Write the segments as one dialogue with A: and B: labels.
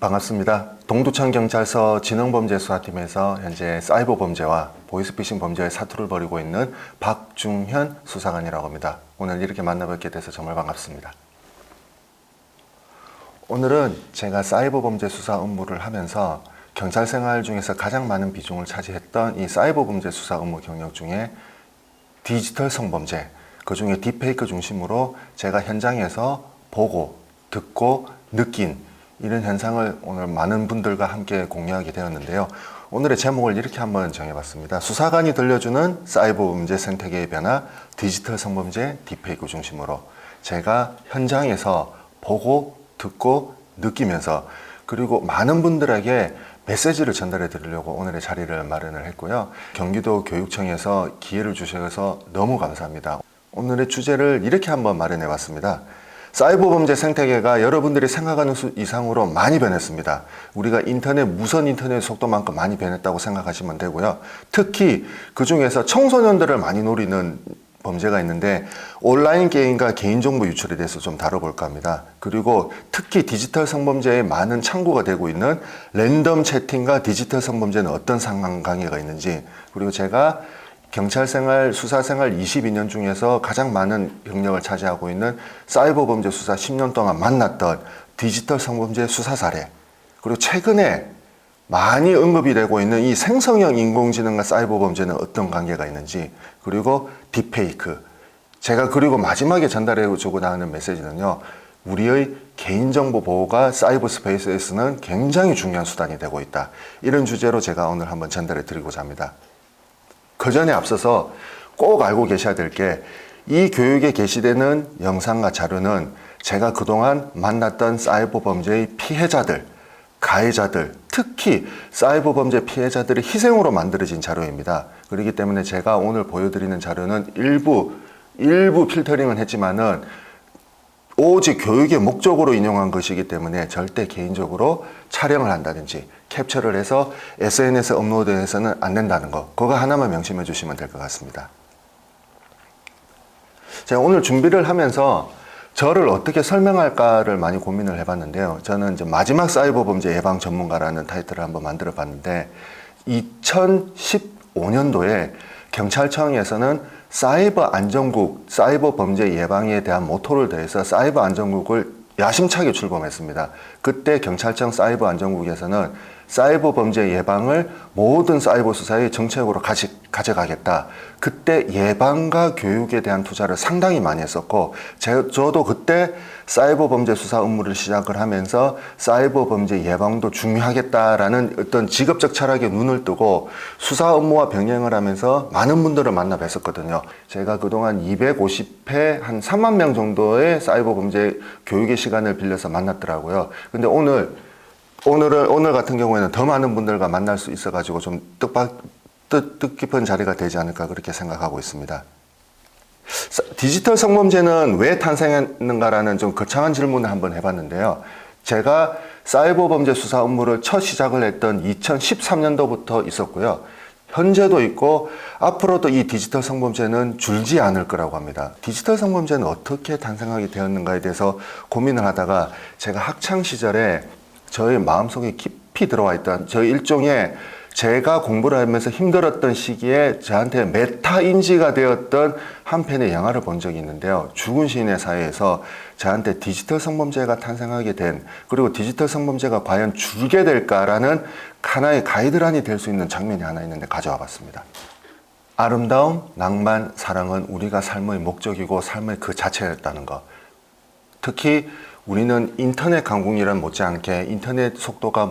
A: 반갑습니다. 동두천경찰서 지능범죄수사팀에서 현재 사이버 범죄와 보이스피싱 범죄의 사투를 벌이고 있는 박중현 수사관이라고 합니다. 오늘 이렇게 만나뵙게 돼서 정말 반갑습니다. 오늘은 제가 사이버 범죄 수사 업무를 하면서 경찰 생활 중에서 가장 많은 비중을 차지했던 이 사이버 범죄 수사 업무 경력 중에 디지털 성범죄, 그 중에 딥페이크 중심으로 제가 현장에서 보고, 듣고, 느낀 이런 현상을 오늘 많은 분들과 함께 공유하게 되었는데요. 오늘의 제목을 이렇게 한번 정해봤습니다. 수사관이 들려주는 사이버 범죄 생태계의 변화, 디지털 성범죄, 딥페이크 중심으로 제가 현장에서 보고, 듣고, 느끼면서 그리고 많은 분들에게 메시지를 전달해 드리려고 오늘의 자리를 마련을 했고요. 경기도 교육청에서 기회를 주셔서 너무 감사합니다. 오늘의 주제를 이렇게 한번 마련해 봤습니다. 사이버 범죄 생태계가 여러분들이 생각하는 수 이상으로 많이 변했습니다. 우리가 무선 인터넷 속도만큼 많이 변했다고 생각하시면 되고요. 특히 그 중에서 청소년들을 많이 노리는 범죄가 있는데 온라인 게임과 개인정보 유출에 대해서 좀 다뤄볼까 합니다. 그리고 특히 디지털 성범죄에 많은 창구가 되고 있는 랜덤 채팅과 디지털 성범죄는 어떤 상관관계가 있는지, 그리고 제가 경찰생활, 수사생활 22년 중에서 가장 많은 경력을 차지하고 있는 사이버 범죄 수사 10년 동안 만났던 디지털 성범죄 수사 사례, 그리고 최근에 많이 언급이 되고 있는 이 생성형 인공지능과 사이버 범죄는 어떤 관계가 있는지, 그리고 딥페이크, 제가 그리고 마지막에 전달해 주고 나가는 메시지는요, 우리의 개인정보 보호가 사이버 스페이스에서는 굉장히 중요한 수단이 되고 있다. 이런 주제로 제가 오늘 한번 전달해 드리고자 합니다. 그 전에 앞서서 꼭 알고 계셔야 될 게, 이 교육에 게시되는 영상과 자료는 제가 그동안 만났던 사이버 범죄의 피해자들, 가해자들, 특히 사이버 범죄 피해자들의 희생으로 만들어진 자료입니다. 그렇기 때문에 제가 오늘 보여드리는 자료는 일부 필터링은 했지만은 오직 교육의 목적으로 인용한 것이기 때문에 절대 개인적으로 촬영을 한다든지 캡처를 해서 SNS에 업로드해서는 안 된다는 거, 그거 하나만 명심해 주시면 될 것 같습니다. 제가 오늘 준비를 하면서 저를 어떻게 설명할까를 많이 고민을 해봤는데요. 저는 이제 마지막 사이버 범죄 예방 전문가라는 타이틀을 한번 만들어 봤는데, 2015년도에 경찰청에서는 사이버 안전국, 사이버 범죄 예방에 대한 모토를 더해서 사이버 안전국을 야심차게 출범했습니다. 그때 경찰청 사이버 안전국에서는 사이버 범죄 예방을 모든 사이버 수사의 정책으로 가져가겠다. 그때 예방과 교육에 대한 투자를 상당히 많이 했었고, 저도 그때 사이버 범죄 수사 업무를 시작을 하면서 사이버 범죄 예방도 중요하겠다라는 어떤 직업적 철학에 눈을 뜨고 수사 업무와 병행을 하면서 많은 분들을 만나 뵀었거든요. 제가 그동안 250회 한 3만 명 정도의 사이버 범죄 교육의 시간을 빌려서 만났더라고요. 근데 오늘 같은 경우에는 더 많은 분들과 만날 수 있어가지고 좀 뜻깊은 자리가 되지 않을까 그렇게 생각하고 있습니다. 디지털 성범죄는 왜 탄생했는가라는 좀 거창한 질문을 한번 해봤는데요. 제가 사이버 범죄 수사 업무를 첫 시작을 했던 2013년도부터 있었고요. 현재도 있고 앞으로도 이 디지털 성범죄는 줄지 않을 거라고 합니다. 디지털 성범죄는 어떻게 탄생하게 되었는가에 대해서 고민을 하다가 제가 학창 시절에 저의 마음속에 깊이 들어와 있던, 저의 일종의 제가 공부를 하면서 힘들었던 시기에 저한테 메타인지가 되었던 한 편의 영화를 본 적이 있는데요. 죽은 시인의 사회에서 저한테 디지털 성범죄가 탄생하게 된, 그리고 디지털 성범죄가 과연 줄게 될까라는 하나의 가이드라인이 될 수 있는 장면이 하나 있는데 가져와 봤습니다. 아름다움, 낭만, 사랑은 우리가 삶의 목적이고 삶의 그 자체였다는 것. 특히 우리는 인터넷 강국이란 못지않게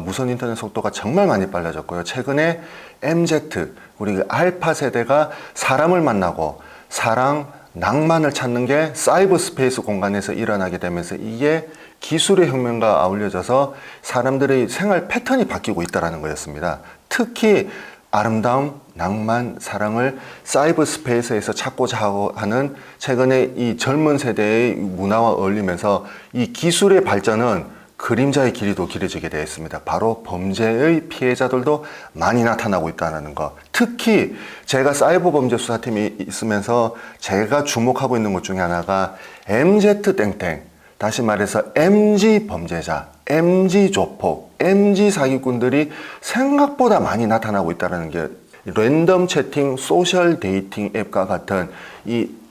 A: 무선 인터넷 속도가 정말 많이 빨라졌고요. 최근에 MZ, 우리 알파 세대가 사람을 만나고 사랑, 낭만을 찾는 게 사이버 스페이스 공간에서 일어나게 되면서 이게 기술의 혁명과 아울려져서 사람들의 생활 패턴이 바뀌고 있다는 거였습니다. 특히 아름다움, 낭만, 사랑을 사이버 스페이스에서 찾고자 하는 최근에 이 젊은 세대의 문화와 어울리면서 이 기술의 발전은 그림자의 길이도 길어지게 되어 있습니다. 바로 범죄의 피해자들도 많이 나타나고 있다는 것. 특히 제가 사이버 범죄 수사팀이 있으면서 제가 주목하고 있는 것 중에 하나가 MZ땡땡, 다시 말해서 MG 범죄자, MZ 조폭, MZ 사기꾼들이 생각보다 많이 나타나고 있다는 게 랜덤 채팅, 소셜 데이팅 앱과 같은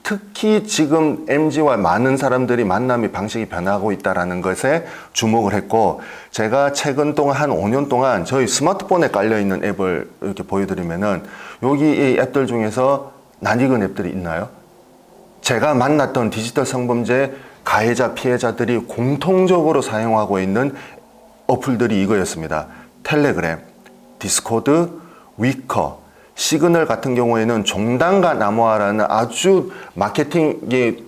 A: 특히 지금 MZ와 많은 사람들이 만남의 방식이 변하고 있다는 것에 주목을 했고, 제가 최근 동안 한 5년 동안 저희 스마트폰에 깔려있는 앱을 이렇게 보여드리면은 여기 이 앱들 중에서 낯익은 앱들이 있나요? 제가 만났던 디지털 성범죄 가해자, 피해자들이 공통적으로 사용하고 있는 어플들이 이거였습니다. 텔레그램, 디스코드, 위커, 시그널 같은 경우에는 종단과 암호화라는 아주 마케팅이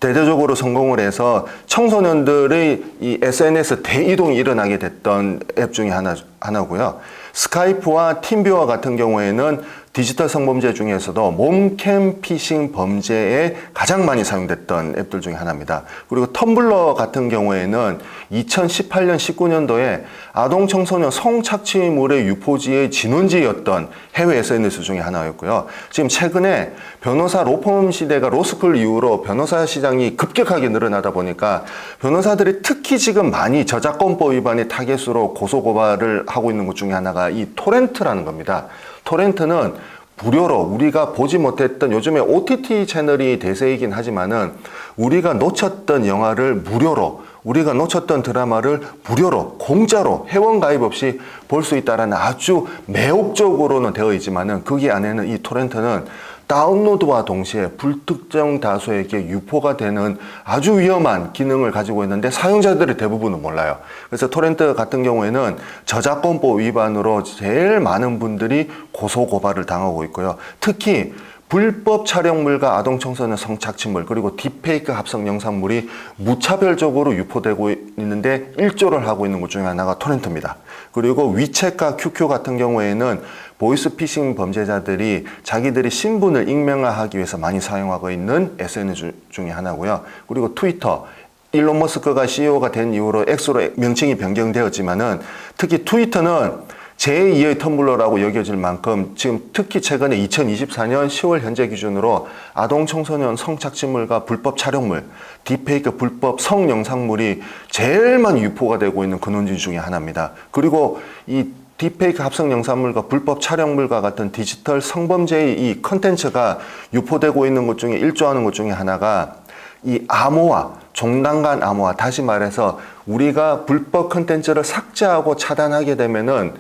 A: 대대적으로 성공을 해서 청소년들의 이 SNS 대이동이 일어나게 됐던 앱 중에 하나고요. 스카이프와 팀뷰어 같은 경우에는 디지털 성범죄 중에서도 몸캠 피싱 범죄에 가장 많이 사용됐던 앱들 중에 하나입니다. 그리고 텀블러 같은 경우에는 2018년, 19년도에 아동 청소년 성착취물의 유포지의 진원지였던 해외 SNS 중에 하나였고요. 지금 최근에 변호사 로펌 시대가 로스쿨 이후로 변호사 시장이 급격하게 늘어나다 보니까 변호사들이 특히 지금 많이 저작권법 위반의 타겟으로 고소고발을 하고 있는 것 중에 하나가 이 토렌트라는 겁니다. 토렌트는 무료로 우리가 보지 못했던, 요즘에 OTT 채널이 대세이긴 하지만은 우리가 놓쳤던 영화를 무료로, 우리가 놓쳤던 드라마를 무료로, 공짜로 회원 가입 없이 볼 수 있다는 아주 매혹적으로는 되어 있지만은 거기 안에는 이 토렌트는 다운로드와 동시에 불특정 다수에게 유포가 되는 아주 위험한 기능을 가지고 있는데 사용자들의 대부분은 몰라요. 그래서 토렌트 같은 경우에는 저작권법 위반으로 제일 많은 분들이 고소고발을 당하고 있고요. 특히 불법 촬영물과 아동 청소년 성착취물, 그리고 딥페이크 합성 영상물이 무차별적으로 유포되고 있는데 일조를 하고 있는 것 중에 하나가 토렌트입니다. 그리고 위챗과 QQ 같은 경우에는 보이스피싱 범죄자들이 자기들이 신분을 익명화하기 위해서 많이 사용하고 있는 SNS 중에 하나고요. 그리고 트위터, 일론 머스크가 CEO가 된 이후로 X로 명칭이 변경되었지만은 특히 트위터는 제2의 텀블러라고 여겨질 만큼 지금 특히 최근에 2024년 10월 현재 기준으로 아동 청소년 성착취물과 불법 촬영물, 딥페이크 불법 성영상물이 제일 많이 유포가 되고 있는 근원지 중에 하나입니다. 그리고 이 딥페이크 합성 영상물과 불법 촬영물과 같은 디지털 성범죄의 이 컨텐츠가 유포되고 있는 것 중에 일조하는 것 중에 하나가 이 암호화, 종단간 암호화, 다시 말해서 우리가 불법 컨텐츠를 삭제하고 차단하게 되면은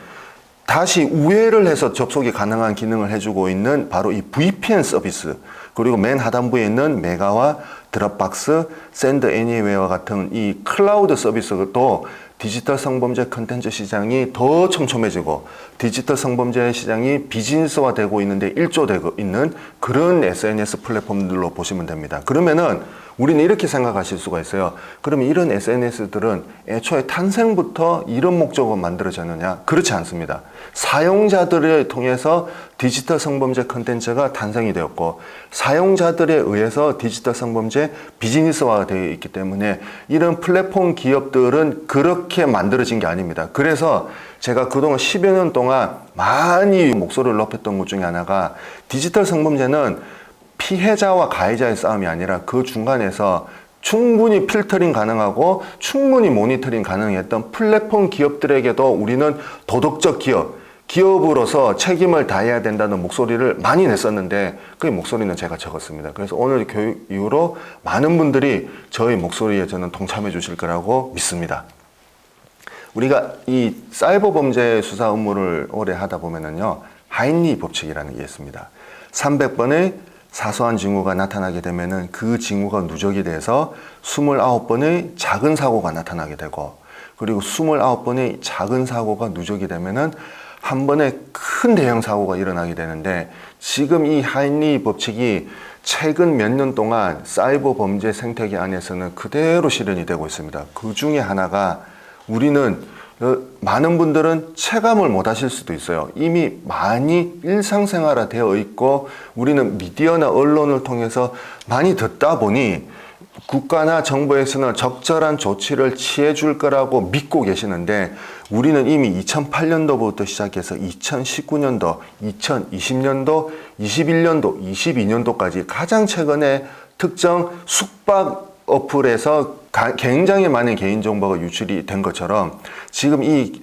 A: 다시 우회를 해서 접속이 가능한 기능을 해주고 있는 바로 이 VPN 서비스, 그리고 맨 하단부에 있는 메가와 드롭박스, 샌드 애니웨어와 같은 이 클라우드 서비스도 디지털 성범죄 컨텐츠 시장이 더 촘촘해지고 디지털 성범죄 시장이 비즈니스화되고 있는데 일조되고 있는 그런 SNS 플랫폼들로 보시면 됩니다. 그러면은 우리는 이렇게 생각하실 수가 있어요. 그러면 이런 SNS들은 애초에 탄생부터 이런 목적으로 만들어졌느냐? 그렇지 않습니다. 사용자들을 통해서 디지털 성범죄 컨텐츠가 탄생이 되었고 사용자들에 의해서 디지털 성범죄 비즈니스화가 되어 있기 때문에 이런 플랫폼 기업들은 그렇게 만들어진 게 아닙니다. 그래서 제가 그동안 10여 년 동안 많이 목소리를 높였던 것 중에 하나가 디지털 성범죄는 피해자와 가해자의 싸움이 아니라 그 중간에서 충분히 필터링 가능하고 충분히 모니터링 가능했던 플랫폼 기업들에게도 우리는 도덕적 기업으로서 책임을 다해야 된다는 목소리를 많이 냈었는데 그 목소리는 제가 적었습니다. 그래서 오늘 교육 이후로 많은 분들이 저희 목소리에 저는 동참해 주실 거라고 믿습니다. 우리가 이 사이버 범죄 수사 업무를 오래 하다 보면은요, 하인리 법칙이라는 게 있습니다. 300번의 사소한 징후가 나타나게 되면은 그 징후가 누적이 돼서 29번의 작은 사고가 나타나게 되고, 그리고 29번의 작은 사고가 누적이 되면은 한 번에 큰 대형 사고가 일어나게 되는데, 지금 이 하인리 법칙이 최근 몇 년 동안 사이버 범죄 생태계 안에서는 그대로 실현이 되고 있습니다. 그 중에 하나가, 우리는 많은 분들은 체감을 못 하실 수도 있어요. 이미 많이 일상생활화 되어 있고 우리는 미디어나 언론을 통해서 많이 듣다 보니 국가나 정부에서는 적절한 조치를 취해 줄 거라고 믿고 계시는데, 우리는 이미 2008년도부터 시작해서 2019년도, 2020년도, 21년도, 22년도까지 가장 최근에 특정 숙박 어플에서 굉장히 많은 개인정보가 유출이 된 것처럼 지금 이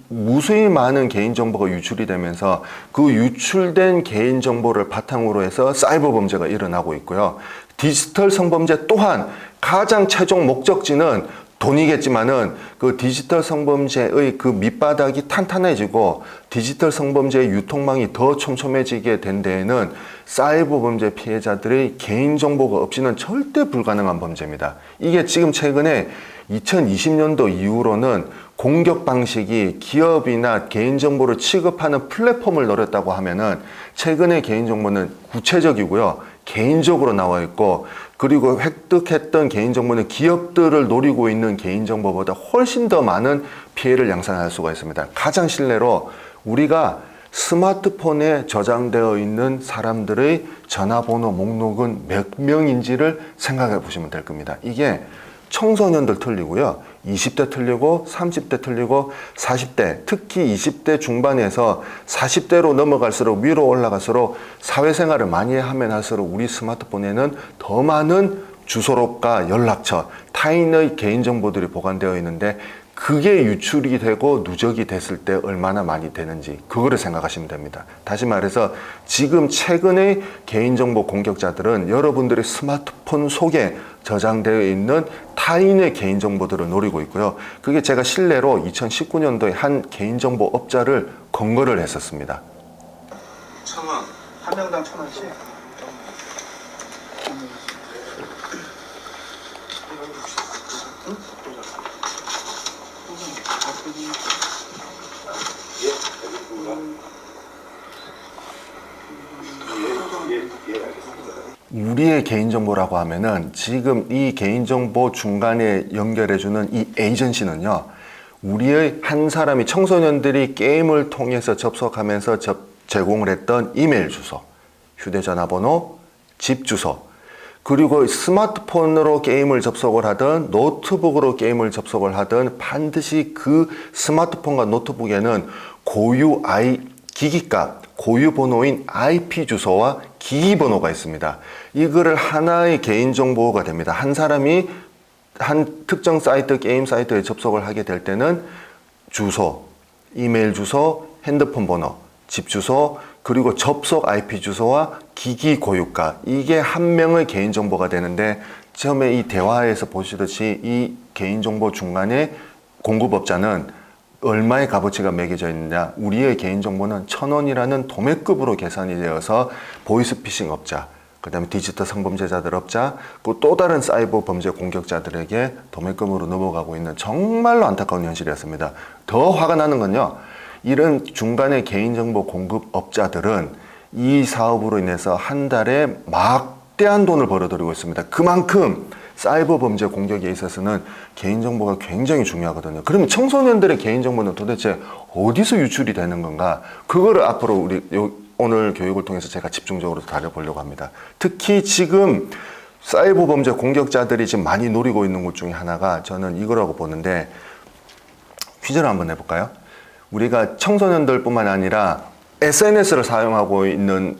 A: 무수히 많은 개인정보가 유출이 되면서 그 유출된 개인정보를 바탕으로 해서 사이버 범죄가 일어나고 있고요. 디지털 성범죄 또한 가장 최종 목적지는 돈이겠지만은 그 디지털 성범죄의 그 밑바닥이 탄탄해지고 디지털 성범죄의 유통망이 더 촘촘해지게 된 데에는 사이버 범죄 피해자들의 개인정보가 없이는 절대 불가능한 범죄입니다. 이게 지금 최근에 2020년도 이후로는 공격 방식이 기업이나 개인정보를 취급하는 플랫폼을 노렸다고 하면은 최근에 개인정보는 구체적이고요. 개인적으로 나와 있고 그리고 획득했던 개인정보는 기업들을 노리고 있는 개인정보보다 훨씬 더 많은 피해를 양산할 수가 있습니다. 가장 실례로 우리가 스마트폰에 저장되어 있는 사람들의 전화번호 목록은 몇 명인지를 생각해 보시면 될 겁니다. 이게 청소년들 틀리고요. 20대 틀리고 30대 틀리고 40대 특히 20대 중반에서 40대로 넘어갈수록 위로 올라갈수록 사회생활을 많이 하면 할수록 우리 스마트폰에는 더 많은 주소록과 연락처 타인의 개인정보들이 보관되어 있는데 그게 유출이 되고 누적이 됐을 때 얼마나 많이 되는지 그거를 생각하시면 됩니다. 다시 말해서 지금 최근의 개인정보 공격자들은 여러분들의 스마트폰 속에 저장되어 있는 타인의 개인정보들을 노리고 있고요. 그게 제가 실례로 2019년도에 한 개인정보 업자를 검거를 했었습니다.
B: 1,000원. 한 명당 1,000원씩?
A: 우리의 개인정보라고 하면은 지금 이 개인정보 중간에 연결해주는 이 에이전시는요, 우리의 한 사람이 청소년들이 게임을 통해서 접속하면서 제공을 했던 이메일 주소, 휴대전화 번호, 집 주소, 그리고 스마트폰으로 게임을 접속을 하든 노트북으로 게임을 접속을 하든 반드시 그 스마트폰과 노트북에는 고유 기기값, 고유 번호인 IP 주소와 기기 번호가 있습니다. 이거를 하나의 개인정보가 됩니다. 한 사람이 한 특정 사이트, 게임 사이트에 접속을 하게 될 때는 주소, 이메일 주소, 핸드폰 번호, 집 주소, 그리고 접속 IP 주소와 기기 고유가, 이게 한 명의 개인정보가 되는데 처음에 이 대화에서 보시듯이 이 개인정보 중간에 공급업자는 얼마의 값어치가 매겨져 있느냐, 우리의 개인정보는 1,000원이라는 도매급으로 계산이 되어서 보이스피싱 업자, 그 다음에 디지털 성범죄자들 업자, 또 다른 사이버 범죄 공격자들에게 도매금으로 넘어가고 있는 정말로 안타까운 현실이었습니다. 더 화가 나는 건요, 이런 중간에 개인정보 공급업자들은 이 사업으로 인해서 한 달에 막대한 돈을 벌어들이고 있습니다. 그만큼 사이버 범죄 공격에 있어서는 개인정보가 굉장히 중요하거든요. 그러면 청소년들의 개인정보는 도대체 어디서 유출이 되는 건가? 그거를 앞으로 우리 오늘 교육을 통해서 제가 집중적으로 다뤄보려고 합니다. 특히 지금 사이버 범죄 공격자들이 지금 많이 노리고 있는 것 중에 하나가 저는 이거라고 보는데, 퀴즈를 한번 해볼까요? 우리가 청소년들뿐만 아니라 SNS를 사용하고 있는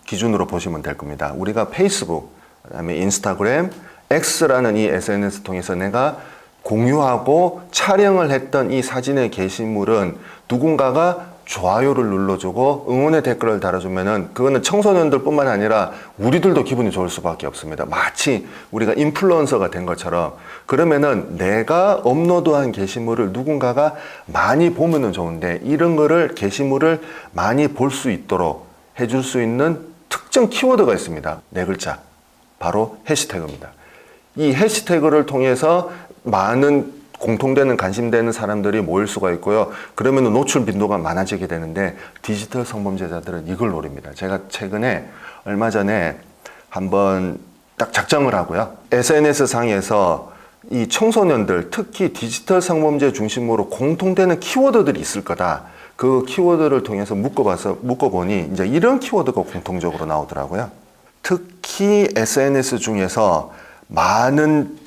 A: 기준으로 보시면 될 겁니다. 우리가 페이스북, 그다음에 인스타그램, X라는 이 SNS 통해서 내가 공유하고 촬영을 했던 이 사진의 게시물은 누군가가 좋아요를 눌러주고 응원의 댓글을 달아주면은 그거는 청소년들뿐만 아니라 우리들도 기분이 좋을 수밖에 없습니다. 마치 우리가 인플루언서가 된 것처럼. 그러면은 내가 업로드한 게시물을 누군가가 많이 보면은 좋은데, 이런 거를 게시물을 많이 볼 수 있도록 해줄 수 있는 특정 키워드가 있습니다. 4글자, 바로 해시태그입니다. 이 해시태그를 통해서 많은 공통되는 관심되는 사람들이 모일 수가 있고요. 그러면 노출 빈도가 많아지게 되는데 디지털 성범죄자들은 이걸 노립니다. 제가 최근에 얼마 전에 한번 딱 작정을 하고요. SNS 상에서 이 청소년들, 특히 디지털 성범죄 중심으로 공통되는 키워드들이 있을 거다. 그 키워드를 통해서 묶어보니 이제 이런 키워드가 공통적으로 나오더라고요. 특히 SNS 중에서 많은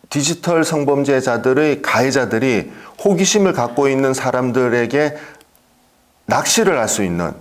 A: 디지털 성범죄자들의 가해자들이 호기심을 갖고 있는 사람들에게 낚시를 할 수 있는,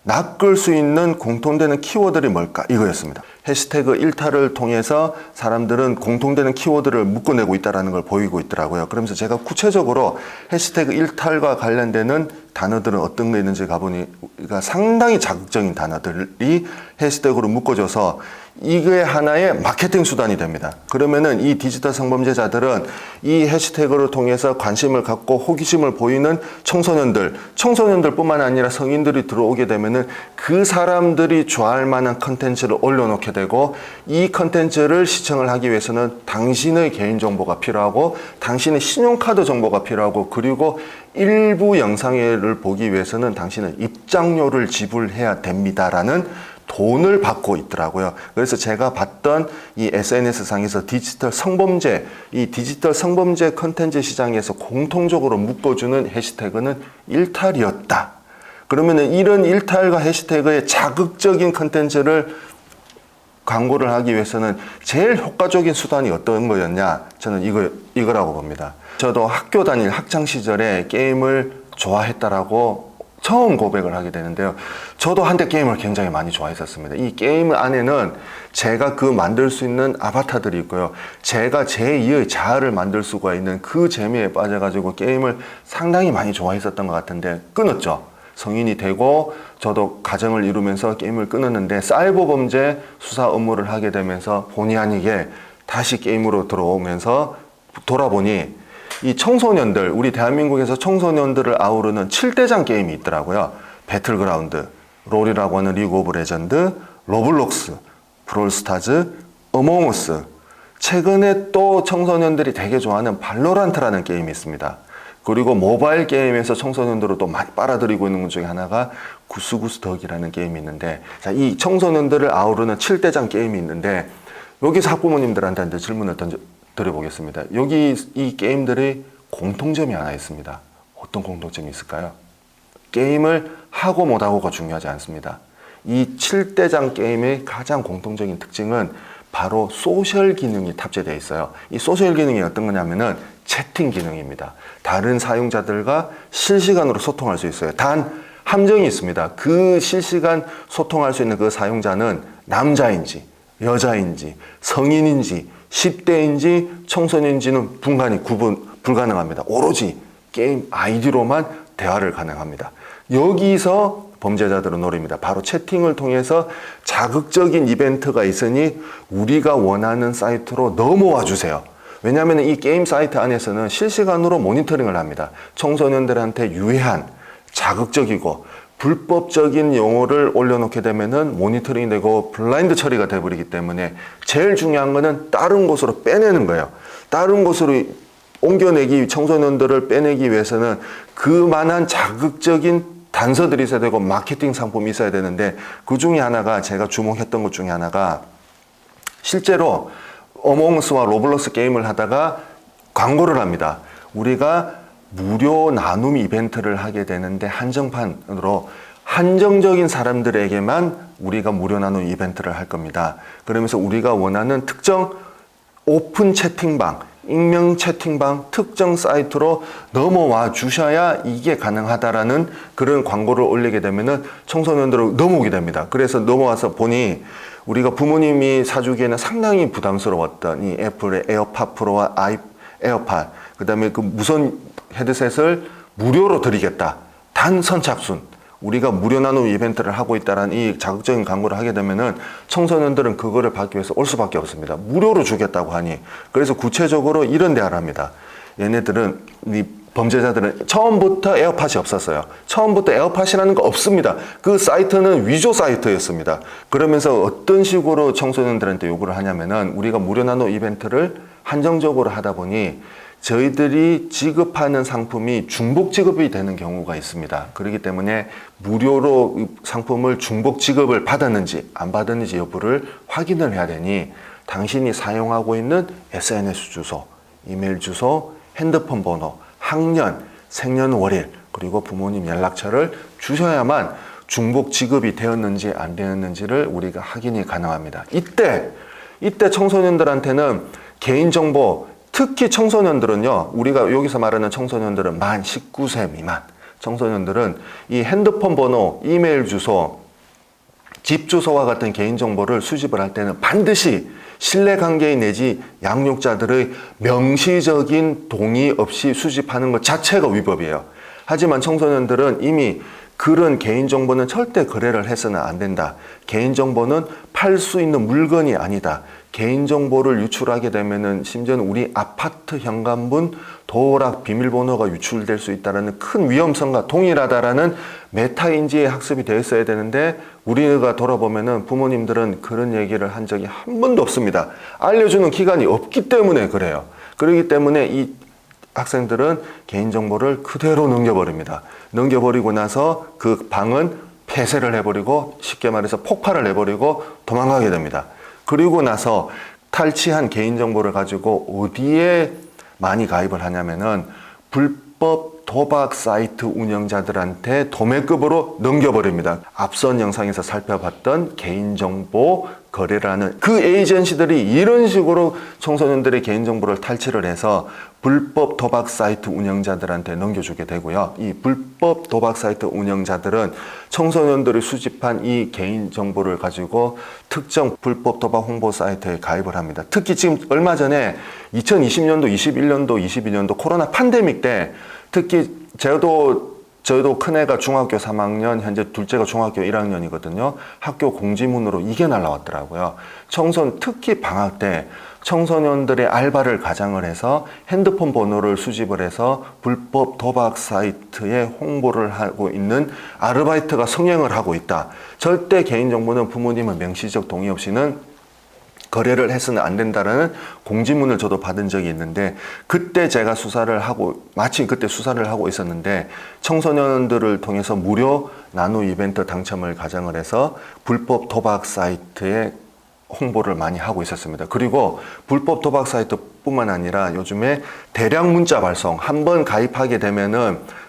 A: 낚을 수 있는 공통되는 키워드들이 뭘까? 이거였습니다. 해시태그 일탈을 통해서 사람들은 공통되는 키워드를 묶어내고 있다는 걸 보이고 있더라고요. 그러면서 제가 구체적으로 해시태그 일탈과 관련되는 단어들은 어떤 게 있는지 가보니까 상당히 자극적인 단어들이 해시태그로 묶어져서 이게 하나의 마케팅 수단이 됩니다. 그러면은 이 디지털 성범죄자들은 이 해시태그를 통해서 관심을 갖고 호기심을 보이는 청소년들뿐만 아니라 성인들이 들어오게 되면은 그 사람들이 좋아할 만한 컨텐츠를 올려놓게 되고, 이 컨텐츠를 시청을 하기 위해서는 당신의 개인정보가 필요하고 당신의 신용카드 정보가 필요하고, 그리고 일부 영상을 보기 위해서는 당신은 입장료를 지불해야 됩니다라는 돈을 받고 있더라고요. 그래서 제가 봤던 이 SNS상에서 이 디지털 성범죄 컨텐츠 시장에서 공통적으로 묶어주는 해시태그는 일탈이었다. 그러면은 이런 일탈과 해시태그의 자극적인 컨텐츠를 광고를 하기 위해서는 제일 효과적인 수단이 어떤 거였냐? 저는 이거라고 봅니다. 저도 학교 다닐 학창 시절에 게임을 좋아했다라고 처음 고백을 하게 되는데요. 저도 한때 게임을 굉장히 많이 좋아했었습니다. 이 게임 안에는 제가 만들 수 있는 아바타들이 있고요. 제가 제2의 자아를 만들 수가 있는 그 재미에 빠져가지고 게임을 상당히 많이 좋아했었던 것 같은데 끊었죠. 성인이 되고 저도 가정을 이루면서 게임을 끊었는데, 사이버 범죄 수사 업무를 하게 되면서 본의 아니게 다시 게임으로 들어오면서 돌아보니 이 청소년들, 우리 대한민국에서 청소년들을 아우르는 7대장 게임이 있더라고요. 배틀그라운드, 롤이라고 하는 리그 오브 레전드, 로블록스, 브롤스타즈, 어몽어스, 최근에 또 청소년들이 되게 좋아하는 발로란트라는 게임이 있습니다. 그리고 모바일 게임에서 청소년들을 또 많이 빨아들이고 있는 것 중에 하나가 구스구스 덕이라는 게임이 있는데, 자, 이 청소년들을 아우르는 7대장 게임이 있는데, 여기서 학부모님들한테 질문을 드려보겠습니다. 여기 이 게임들의 공통점이 하나 있습니다. 어떤 공통점이 있을까요? 게임을 하고 못하고가 중요하지 않습니다. 이 7대장 게임의 가장 공통적인 특징은 바로 소셜 기능이 탑재되어 있어요. 이 소셜 기능이 어떤 거냐면은 채팅 기능입니다. 다른 사용자들과 실시간으로 소통할 수 있어요. 단 함정이 있습니다. 그 실시간 소통할 수 있는 그 사용자는 남자인지 여자인지 성인인지 10대인지 청소년인지는 구분 불가능합니다. 오로지 게임 아이디로만 대화를 가능합니다. 여기서 범죄자들은 노립니다. 바로 채팅을 통해서 자극적인 이벤트가 있으니 우리가 원하는 사이트로 넘어와 주세요. 왜냐하면 이 게임 사이트 안에서는 실시간으로 모니터링을 합니다. 청소년들한테 유해한, 자극적이고 불법적인 용어를 올려놓게 되면은 모니터링이 되고 블라인드 처리가 돼버리기 때문에 제일 중요한 거는 다른 곳으로 빼내는 거예요. 다른 곳으로 옮겨내기, 청소년들을 빼내기 위해서는 그만한 자극적인 단서들이 있어야 되고 마케팅 상품이 있어야 되는데, 그 중에 하나가, 제가 주목했던 것 중에 하나가, 실제로 어몽어스와 로블록스 게임을 하다가 광고를 합니다. 우리가 무료 나눔 이벤트를 하게 되는데 한정판으로 한정적인 사람들에게만 우리가 무료 나눔 이벤트를 할 겁니다. 그러면서 우리가 원하는 특정 오픈 채팅방, 익명 채팅방, 특정 사이트로 넘어와 주셔야 이게 가능하다라는 그런 광고를 올리게 되면은 청소년들은 넘어오게 됩니다. 그래서 넘어와서 보니 우리가 부모님이 사주기에는 상당히 부담스러웠던 이 애플의 에어팟 프로와 에어팟, 그 다음에 그 무선 헤드셋을 무료로 드리겠다. 단 선착순. 우리가 무료 나눔 이벤트를 하고 있다는 이 자극적인 광고를 하게 되면은 청소년들은 그거를 받기 위해서 올 수밖에 없습니다. 무료로 주겠다고 하니. 그래서 구체적으로 이런 대화를 합니다. 얘네들은, 이 범죄자들은 처음부터 에어팟이 없었어요. 처음부터 에어팟이라는 거 없습니다. 그 사이트는 위조 사이트였습니다. 그러면서 어떤 식으로 청소년들한테 요구를 하냐면은, 우리가 무료 나눔 이벤트를 한정적으로 하다 보니 저희들이 지급하는 상품이 중복 지급이 되는 경우가 있습니다. 그렇기 때문에 무료로 상품을 중복 지급을 받았는지 안 받았는지 여부를 확인을 해야 되니, 당신이 사용하고 있는 SNS 주소, 이메일 주소, 핸드폰 번호, 학년, 생년월일, 그리고 부모님 연락처를 주셔야만 중복 지급이 되었는지 안 되었는지를 우리가 확인이 가능합니다. 이때 청소년들한테는 개인정보, 특히 청소년들은요, 우리가 여기서 말하는 청소년들은 만 19세 미만 청소년들은 이 핸드폰 번호, 이메일 주소, 집 주소와 같은 개인정보를 수집을 할 때는 반드시 신뢰관계인 내지 양육자들의 명시적인 동의 없이 수집하는 것 자체가 위법이에요. 하지만 청소년들은 이미 그런 개인정보는 절대 거래를 해서는 안 된다. 개인정보는 팔 수 있는 물건이 아니다. 개인정보를 유출하게 되면은 심지어는 우리 아파트 현관문 도어락 비밀번호가 유출될 수 있다는 큰 위험성과 동일하다라는 메타인지의 학습이 되어 있어야 되는데 우리가 돌아보면은 부모님들은 그런 얘기를 한 적이 한 번도 없습니다. 알려주는 기관이 없기 때문에 그래요. 그렇기 때문에 이 학생들은 개인정보를 그대로 넘겨버립니다. 넘겨버리고 나서 그 방은 폐쇄를 해버리고 쉽게 말해서 폭발을 해버리고 도망가게 됩니다. 그리고 나서 탈취한 개인정보를 가지고 어디에 많이 가입을 하냐면은 불법 도박 사이트 운영자들한테 도매급으로 넘겨버립니다. 앞선 영상에서 살펴봤던 개인정보 거래를 하는 그 에이전시들이 이런 식으로 청소년들의 개인정보를 탈취를 해서 불법 도박 사이트 운영자들한테 넘겨주게 되고요. 이 불법 도박 사이트 운영자들은 청소년들이 수집한 이 개인정보를 가지고 특정 불법 도박 홍보 사이트에 가입을 합니다. 특히 지금 얼마 전에 2020년도, 21년도, 22년도 코로나 팬데믹 때 특히 저희도 큰애가 중학교 3학년, 현재 둘째가 중학교 1학년이거든요. 학교 공지문으로 이게 날라왔더라고요. 특히 방학 때 청소년들의 알바를 가장을 해서 핸드폰 번호를 수집을 해서 불법 도박 사이트에 홍보를 하고 있는 아르바이트가 성행을 하고 있다. 절대 개인정보는 부모님의 명시적 동의 없이는 거래를 해서는 안 된다라는 공지문을 저도 받은 적이 있는데 그때 제가 마침 그때 수사를 하고 있었는데 청소년들을 통해서 무료 나눔 이벤트 당첨을 가정을 해서 불법 도박 사이트에 홍보를 많이 하고 있었습니다. 그리고 불법 도박 사이트뿐만 아니라 요즘에 대량 문자 발송 한번 가입하게 되면은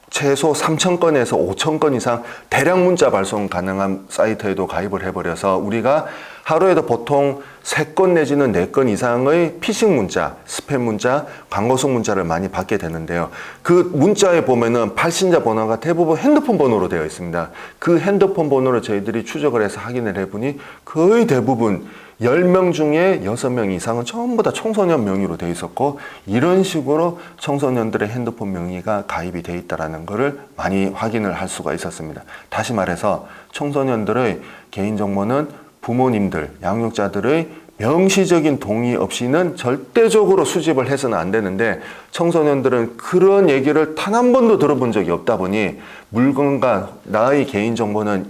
A: 최소 3,000건에서 5,000건 이상 대량 문자 발송 가능한 사이트에도 가입을 해버려서 우리가 하루에도 보통 3건 내지는 4건 이상의 피싱 문자, 스팸 문자, 광고성 문자를 많이 받게 되는데요. 그 문자에 보면은 발신자 번호가 대부분 핸드폰 번호로 되어 있습니다. 그 핸드폰 번호를 저희들이 추적을 해서 확인을 해보니 거의 대부분 10명 중에 6명 이상은 전부 다 청소년 명의로 되어 있었고 이런 식으로 청소년들의 핸드폰 명의가 가입이 되어 있다는 것을 많이 확인을 할 수가 있었습니다. 다시 말해서 청소년들의 개인정보는 부모님들, 양육자들의 명시적인 동의 없이는 절대적으로 수집을 해서는 안 되는데 청소년들은 그런 얘기를 단 한 번도 들어본 적이 없다 보니 물건과 나의 개인정보는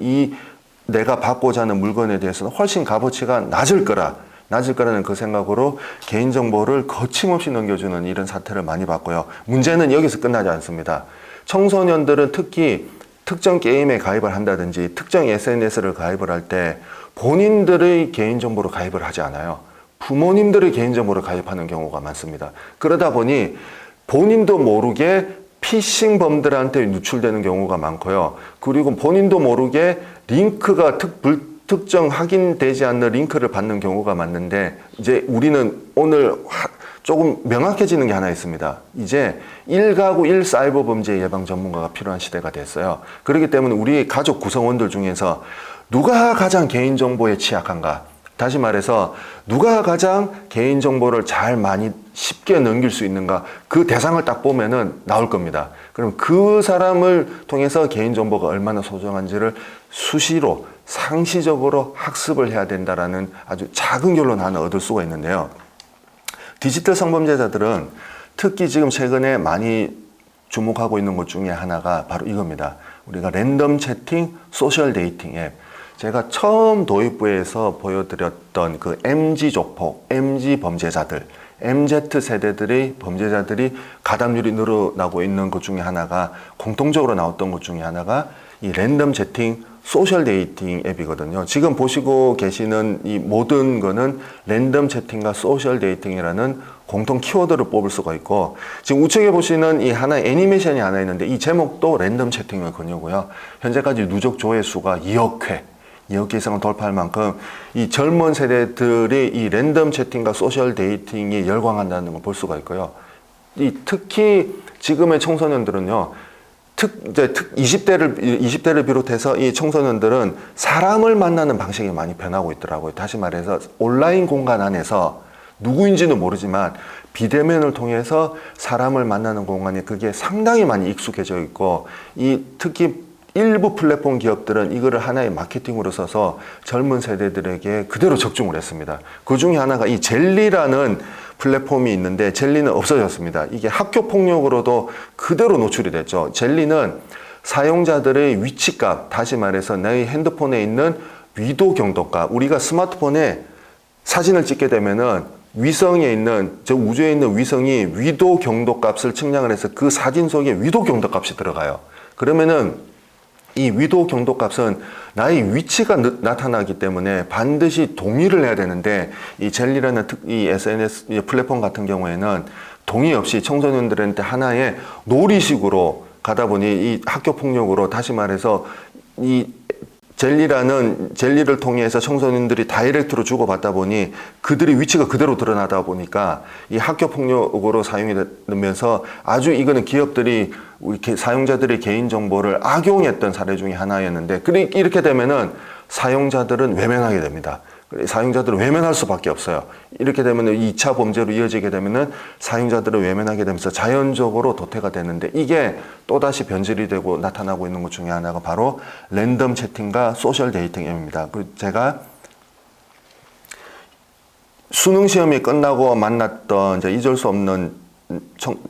A: 내가 받고자 하는 물건에 대해서는 훨씬 값어치가 낮을 거라는 그 생각으로 개인정보를 거침없이 넘겨주는 이런 사태를 많이 봤고요. 문제는 여기서 끝나지 않습니다. 청소년들은 특히 특정 게임에 가입을 한다든지 특정 SNS를 가입을 할 때 본인들의 개인정보로 가입을 하지 않아요. 부모님들의 개인정보를 가입하는 경우가 많습니다. 그러다 보니 본인도 모르게 피싱범들한테 누출되는 경우가 많고요. 그리고 본인도 모르게 링크가 불특정 확인되지 않는 링크를 받는 경우가 많은데 이제 우리는 오늘 조금 명확해지는 게 하나 있습니다. 이제 1가구 1사이버 범죄 예방 전문가가 필요한 시대가 됐어요. 그렇기 때문에 우리 가족 구성원들 중에서 누가 가장 개인정보에 취약한가? 다시 말해서 누가 가장 개인정보를 많이 쉽게 넘길 수 있는가? 그 대상을 딱 보면은 나올 겁니다. 그럼 그 사람을 통해서 개인정보가 얼마나 소중한지를 수시로 상시적으로 학습을 해야 된다라는 아주 작은 결론 하나 얻을 수가 있는데요. 디지털 성범죄자들은 특히 지금 최근에 많이 주목하고 있는 것 중에 하나가 바로 이겁니다. 우리가 랜덤 채팅, 소셜 데이팅 앱. 제가 처음 도입부에서 보여드렸던 그 MG 조폭, MG 범죄자들, MZ 세대들의 범죄자들이 가담률이 늘어나고 있는 것 중에 하나가 공통적으로 나왔던 것 중에 하나가 이 랜덤 채팅, 소셜 데이팅 앱이거든요. 지금 보시고 계시는 이 모든 거는 랜덤 채팅과 소셜 데이팅이라는 공통 키워드를 뽑을 수가 있고 지금 우측에 보시는 이 하나의 애니메이션이 하나 있는데 이 제목도 랜덤 채팅을 권유고요. 현재까지 누적 조회수가 2억 회. 2억 개 이상을 돌파할 만큼 이 젊은 세대들이 이 랜덤 채팅과 소셜 데이팅에 열광한다는 걸 볼 수가 있고요. 특히 지금의 청소년들은요. 이제 20대를 비롯해서 이 청소년들은 사람을 만나는 방식이 많이 변하고 있더라고요. 다시 말해서 온라인 공간 안에서 누구인지는 모르지만 비대면을 통해서 사람을 만나는 공간이 그게 상당히 많이 익숙해져 있고, 특히 일부 플랫폼 기업들은 이거를 하나의 마케팅으로 써서 젊은 세대들에게 그대로 적중을 했습니다. 그 중에 하나가 이 젤리라는 플랫폼이 있는데, 젤리는 없어졌습니다. 이게 학교 폭력으로도 그대로 노출이 됐죠. 젤리는 사용자들의 위치값, 다시 말해서 내 핸드폰에 있는 위도 경도값, 우리가 스마트폰에 사진을 찍게 되면은 위성에 있는, 저 우주에 있는 위성이 위도 경도 값을 측량을 해서 그 사진 속에 위도 경도 값이 들어가요. 그러면은 이 위도 경도 값은 나의 위치가 나타나기 때문에 반드시 동의를 해야 되는데, 이 젤리라는 이 SNS 플랫폼 같은 경우에는 동의 없이 청소년들한테 하나의 놀이식으로 가다 보니 이 학교 폭력으로, 다시 말해서 이 젤리를 통해서 청소년들이 다이렉트로 주고받다 보니 그들의 위치가 그대로 드러나다 보니까 이 학교 폭력으로 사용이 되면서 아주 이거는 기업들이 우리 사용자들의 개인정보를 악용했던 사례 중에 하나였는데, 이렇게 되면은 사용자들은 외면하게 됩니다. 사용자들은 외면할 수밖에 없어요. 이렇게 되면 2차 범죄로 이어지게 되면은 사용자들을 외면하게 되면서 자연적으로 도태가 되는데, 이게 또다시 변질이 되고 나타나고 있는 것 중에 하나가 바로 랜덤 채팅과 소셜 데이팅 앱입니다. 제가 수능 시험이 끝나고 만났던 이제 잊을 수 없는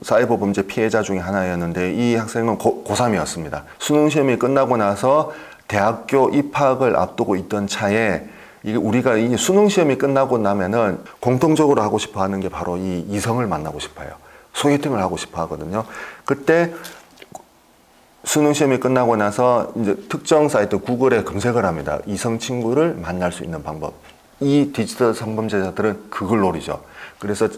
A: 사이버 범죄 피해자 중에 하나였는데, 이 학생은 고3이었습니다. 수능 시험이 끝나고 나서 대학교 입학을 앞두고 있던 차에, 우리가 이 수능 시험이 끝나고 나면은 공통적으로 하고 싶어 하는 게 바로 이 이성을 만나고 싶어요. 소개팅을 하고 싶어 하거든요. 그때 수능 시험이 끝나고 나서 이제 특정 사이트 구글에 검색을 합니다. 이성 친구를 만날 수 있는 방법. 이 디지털 성범죄자들은 그걸 노리죠. 그래서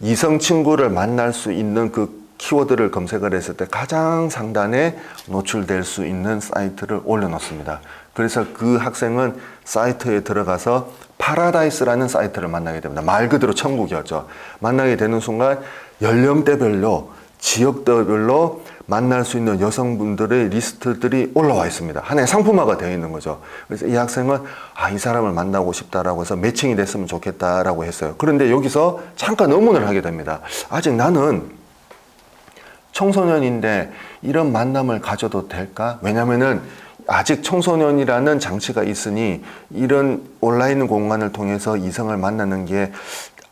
A: 이성 친구를 만날 수 있는 그 키워드를 검색을 했을 때 가장 상단에 노출될 수 있는 사이트를 올려놓습니다. 그래서 그 학생은 사이트에 들어가서 파라다이스라는 사이트를 만나게 됩니다. 말 그대로 천국이었죠. 만나게 되는 순간 연령대별로, 지역대별로 만날 수 있는 여성분들의 리스트들이 올라와 있습니다. 하나의 상품화가 되어 있는 거죠. 그래서 이 학생은 이 사람을 만나고 싶다라고 해서 매칭이 됐으면 좋겠다라고 했어요. 그런데 여기서 잠깐 의문을 하게 됩니다. 아직 나는 청소년인데 이런 만남을 가져도 될까? 왜냐면은 아직 청소년이라는 장치가 있으니 이런 온라인 공간을 통해서 이성을 만나는 게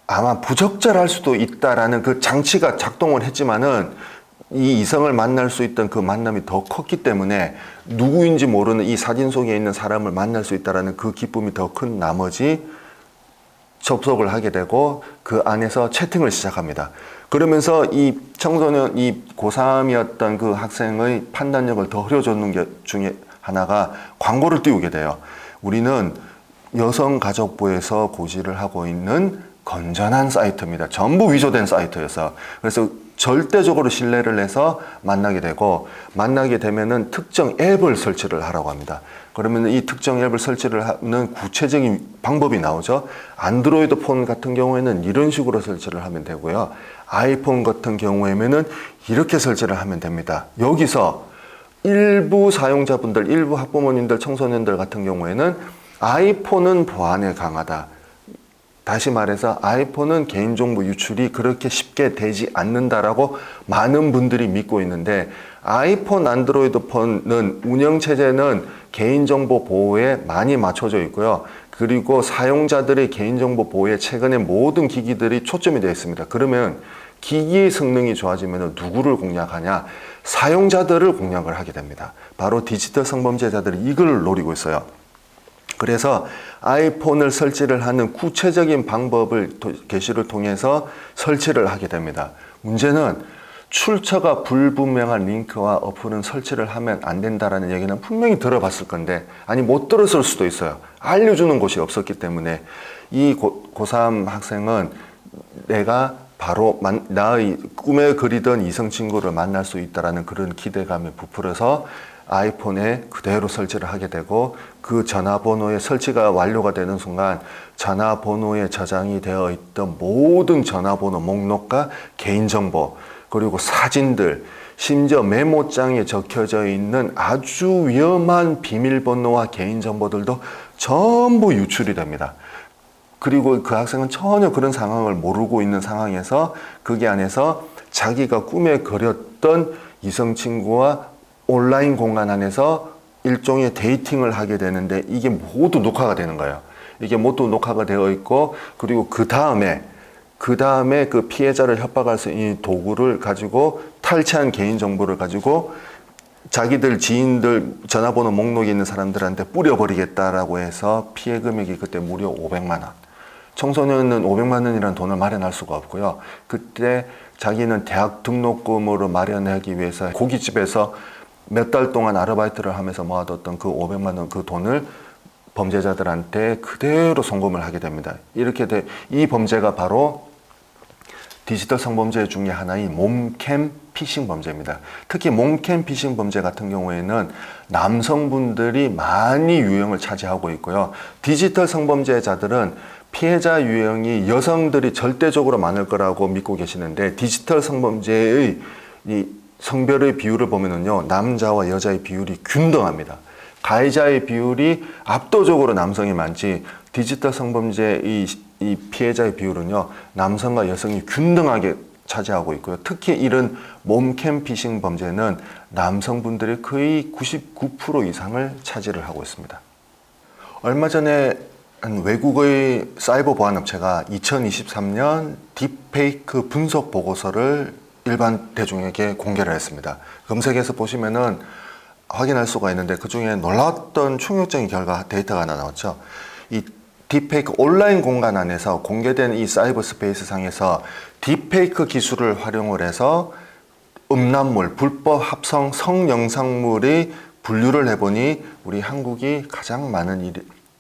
A: 아마 부적절할 수도 있다라는 그 장치가 작동을 했지만은, 이 이성을 만날 수 있던 그 만남이 더 컸기 때문에 누구인지 모르는 이 사진 속에 있는 사람을 만날 수 있다라는 그 기쁨이 더 큰 나머지 접속을 하게 되고 그 안에서 채팅을 시작합니다. 그러면서 이 청소년, 이 고3이었던 그 학생의 판단력을 더 흐려줬는 게 중에 하나가 광고를 띄우게 돼요. 우리는 여성가족부에서 고지를 하고 있는 건전한 사이트입니다. 전부 위조된 사이트여서. 그래서 절대적으로 신뢰를 해서 만나게 되고, 만나게 되면은 특정 앱을 설치를 하라고 합니다. 그러면 이 특정 앱을 설치를 하는 구체적인 방법이 나오죠. 안드로이드 폰 같은 경우에는 이런 식으로 설치를 하면 되고요. 아이폰 같은 경우에는 이렇게 설치를 하면 됩니다. 여기서 일부 사용자분들, 일부 학부모님들, 청소년들 같은 경우에는 아이폰은 보안에 강하다. 다시 말해서 아이폰은 개인정보 유출이 그렇게 쉽게 되지 않는다라고 많은 분들이 믿고 있는데, 아이폰, 안드로이드 폰은 운영체제는 개인정보 보호에 많이 맞춰져 있고요. 그리고 사용자들의 개인정보 보호에 최근에 모든 기기들이 초점이 되어 있습니다. 그러면 기기의 성능이 좋아지면 누구를 공략하냐? 사용자들을 공략을 하게 됩니다. 바로 디지털 성범죄자들이 이걸 노리고 있어요. 그래서 아이폰을 설치를 하는 구체적인 방법을 게시를 통해서 설치를 하게 됩니다. 문제는 출처가 불분명한 링크와 어플은 설치를 하면 안 된다라는 얘기는 분명히 들어봤을 건데, 아니 못 들었을 수도 있어요. 알려주는 곳이 없었기 때문에. 이 고3 학생은 내가 바로 나의 꿈에 그리던 이성 친구를 만날 수 있다라는 그런 기대감에 부풀어서 아이폰에 그대로 설치를 하게 되고, 그 전화번호에 설치가 완료가 되는 순간 전화번호에 저장이 되어 있던 모든 전화번호 목록과 개인정보, 그리고 사진들, 심지어 메모장에 적혀져 있는 아주 위험한 비밀번호와 개인정보들도 전부 유출이 됩니다. 그리고 그 학생은 전혀 그런 상황을 모르고 있는 상황에서 거기 안에서 자기가 꿈에 그렸던 이성 친구와 온라인 공간 안에서 일종의 데이팅을 하게 되는데 이게 모두 녹화가 되는 거예요. 이게 모두 녹화가 되어 있고, 그리고 그 다음에 그 피해자를 협박할 수 있는 도구를 가지고 탈취한 개인 정보를 가지고 자기들 지인들 전화번호 목록에 있는 사람들한테 뿌려버리겠다라고 해서 피해 금액이 그때 무려 500만 원. 청소년은 500만 원이라는 돈을 마련할 수가 없고요. 그때 자기는 대학 등록금으로 마련하기 위해서 고깃집에서 몇 달 동안 아르바이트를 하면서 모아뒀던 그 500만 원 그 돈을 범죄자들한테 그대로 송금을 하게 됩니다. 이 범죄가 바로 디지털 성범죄 중에 하나인 몸캠 피싱 범죄입니다. 특히 몸캠 피싱 범죄 같은 경우에는 남성분들이 많이 유형을 차지하고 있고요. 디지털 성범죄자들은 피해자 유형이 여성들이 절대적으로 많을 거라고 믿고 계시는데, 디지털 성범죄의 이 성별의 비율을 보면은요, 남자와 여자의 비율이 균등합니다. 가해자의 비율이 압도적으로 남성이 많지, 디지털 성범죄의 이 피해자의 비율은요, 남성과 여성이 균등하게 차지하고 있고요. 특히 이런 몸캠 피싱 범죄는 남성분들이 거의 99% 이상을 차지를 하고 있습니다. 얼마 전에 한 외국의 사이버 보안 업체가 2023년 딥페이크 분석 보고서를 일반 대중에게 공개를 했습니다. 검색해서 보시면은 확인할 수가 있는데, 그 중에 놀라웠던 충격적인 결과 데이터가 하나 나왔죠. 이 딥페이크 온라인 공간 안에서 공개된 이 사이버 스페이스 상에서 딥페이크 기술을 활용을 해서 음란물, 불법 합성 성영상물의 분류를 해보니 우리 한국이 가장 많은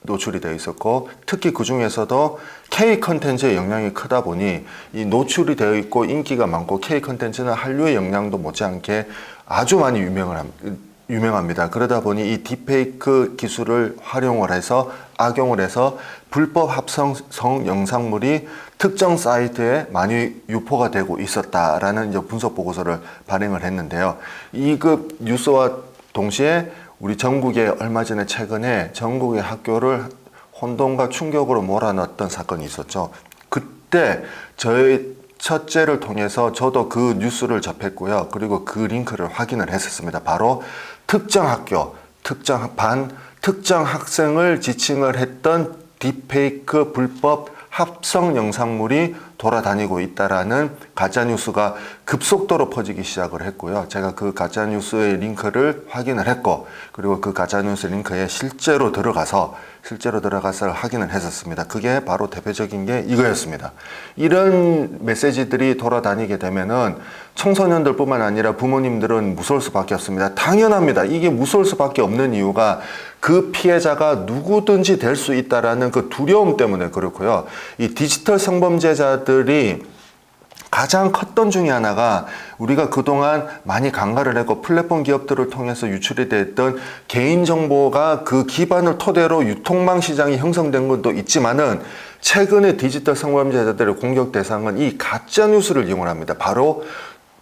A: 노출이 되어 있었고, 특히 그 중에서도 K 컨텐츠의 영향이 크다 보니 이 노출이 되어 있고 인기가 많고, K 컨텐츠는 한류의 영향도 못지않게 아주 많이 유명합니다. 그러다 보니 이 딥페이크 기술을 활용을 해서 악용을 해서 불법 합성 성영상물이 특정 사이트에 많이 유포가 되고 있었다라는 이제 분석 보고서를 발행을 했는데요. 이 그 뉴스와 동시에 우리 전국에 얼마 전에 최근에 전국의 학교를 혼돈과 충격으로 몰아넣었던 사건이 있었죠. 그때 저희 첫째를 통해서 저도 그 뉴스를 접했고요. 그리고 그 링크를 확인을 했었습니다. 바로 특정 학교, 특정 반, 특정 학생을 지칭을 했던 딥페이크 불법 합성 영상물이 돌아다니고 있다라는 가짜뉴스가 급속도로 퍼지기 시작을 했고요. 제가 그 가짜뉴스의 링크를 확인을 했고, 그리고 그 가짜뉴스 링크에 실제로 들어가서 확인을 했었습니다. 그게 바로 대표적인 게 이거였습니다. 이런 메시지들이 돌아다니게 되면은 청소년들 뿐만 아니라 부모님들은 무서울 수밖에 없습니다. 당연합니다. 이게 무서울 수밖에 없는 이유가 그 피해자가 누구든지 될 수 있다라는 그 두려움 때문에 그렇고요. 이 디지털 성범죄자들이 가장 컸던 중에 하나가 우리가 그동안 많이 강화를 했고 플랫폼 기업들을 통해서 유출이 됐던 개인정보가 그 기반을 토대로 유통망 시장이 형성된 것도 있지만은, 최근에 디지털 성범죄자들의 공격 대상은 이 가짜뉴스를 이용을 합니다. 바로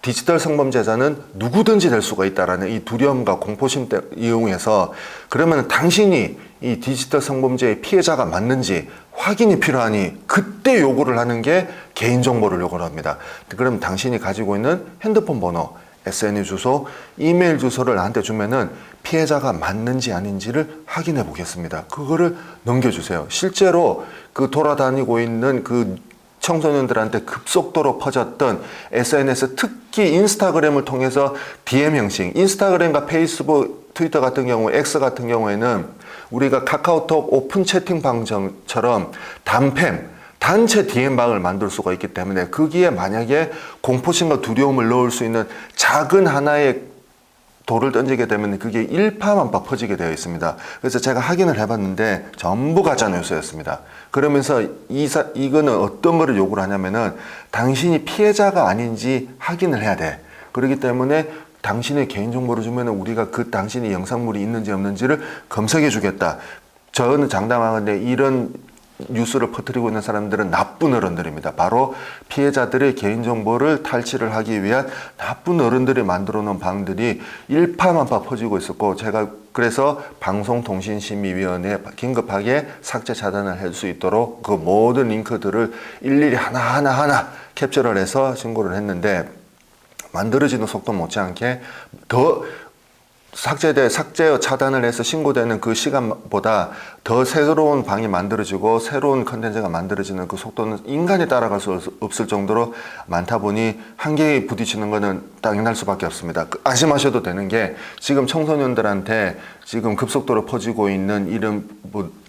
A: 디지털 성범죄자는 누구든지 될 수가 있다라는 이 두려움과 공포심 이용해서, 그러면 당신이 이 디지털 성범죄의 피해자가 맞는지 확인이 필요하니 그때 요구를 하는 게 개인정보를 요구를 합니다. 그럼 당신이 가지고 있는 핸드폰 번호, SNS 주소, 이메일 주소를 나한테 주면은 피해자가 맞는지 아닌지를 확인해 보겠습니다. 그거를 넘겨주세요. 실제로 그 돌아다니고 있는 그 청소년들한테 급속도로 퍼졌던 SNS, 특히 인스타그램을 통해서 DM 형식, 인스타그램과 페이스북, 트위터 같은 경우, X 같은 경우에는 우리가 카카오톡 오픈 채팅방처럼 단체 DM방을 만들 수가 있기 때문에 거기에 만약에 공포심과 두려움을 넣을 수 있는 작은 하나의 돌을 던지게 되면 그게 일파만파 퍼지게 되어 있습니다. 그래서 제가 확인을 해봤는데 전부 가짜뉴스였습니다. 그러면서 이거는 어떤 거를 요구를 하냐면은 당신이 피해자가 아닌지 확인을 해야 돼. 그렇기 때문에 당신의 개인정보를 주면 우리가 그 당신의 영상물이 있는지 없는지를 검색해 주겠다. 저는 장담하건데 이런 뉴스를 퍼뜨리고 있는 사람들은 나쁜 어른들입니다. 바로 피해자들의 개인정보를 탈취를 하기 위한 나쁜 어른들이 만들어 놓은 방들이 일파만파 퍼지고 있었고, 제가 그래서 방송통신심의위원회에 긴급하게 삭제 차단을 할 수 있도록 그 모든 링크들을 일일이 하나하나 캡처를 해서 신고를 했는데, 만들어지는 속도 못지않게 더 삭제 차단을 해서 신고되는 그 시간보다 더 새로운 방이 만들어지고 새로운 컨텐츠가 만들어지는 그 속도는 인간이 따라갈 수 없을 정도로 많다 보니 한계에 부딪히는 것은 당연할 수밖에 없습니다. 안심하셔도 되는 게, 지금 청소년들한테 지금 급속도로 퍼지고 있는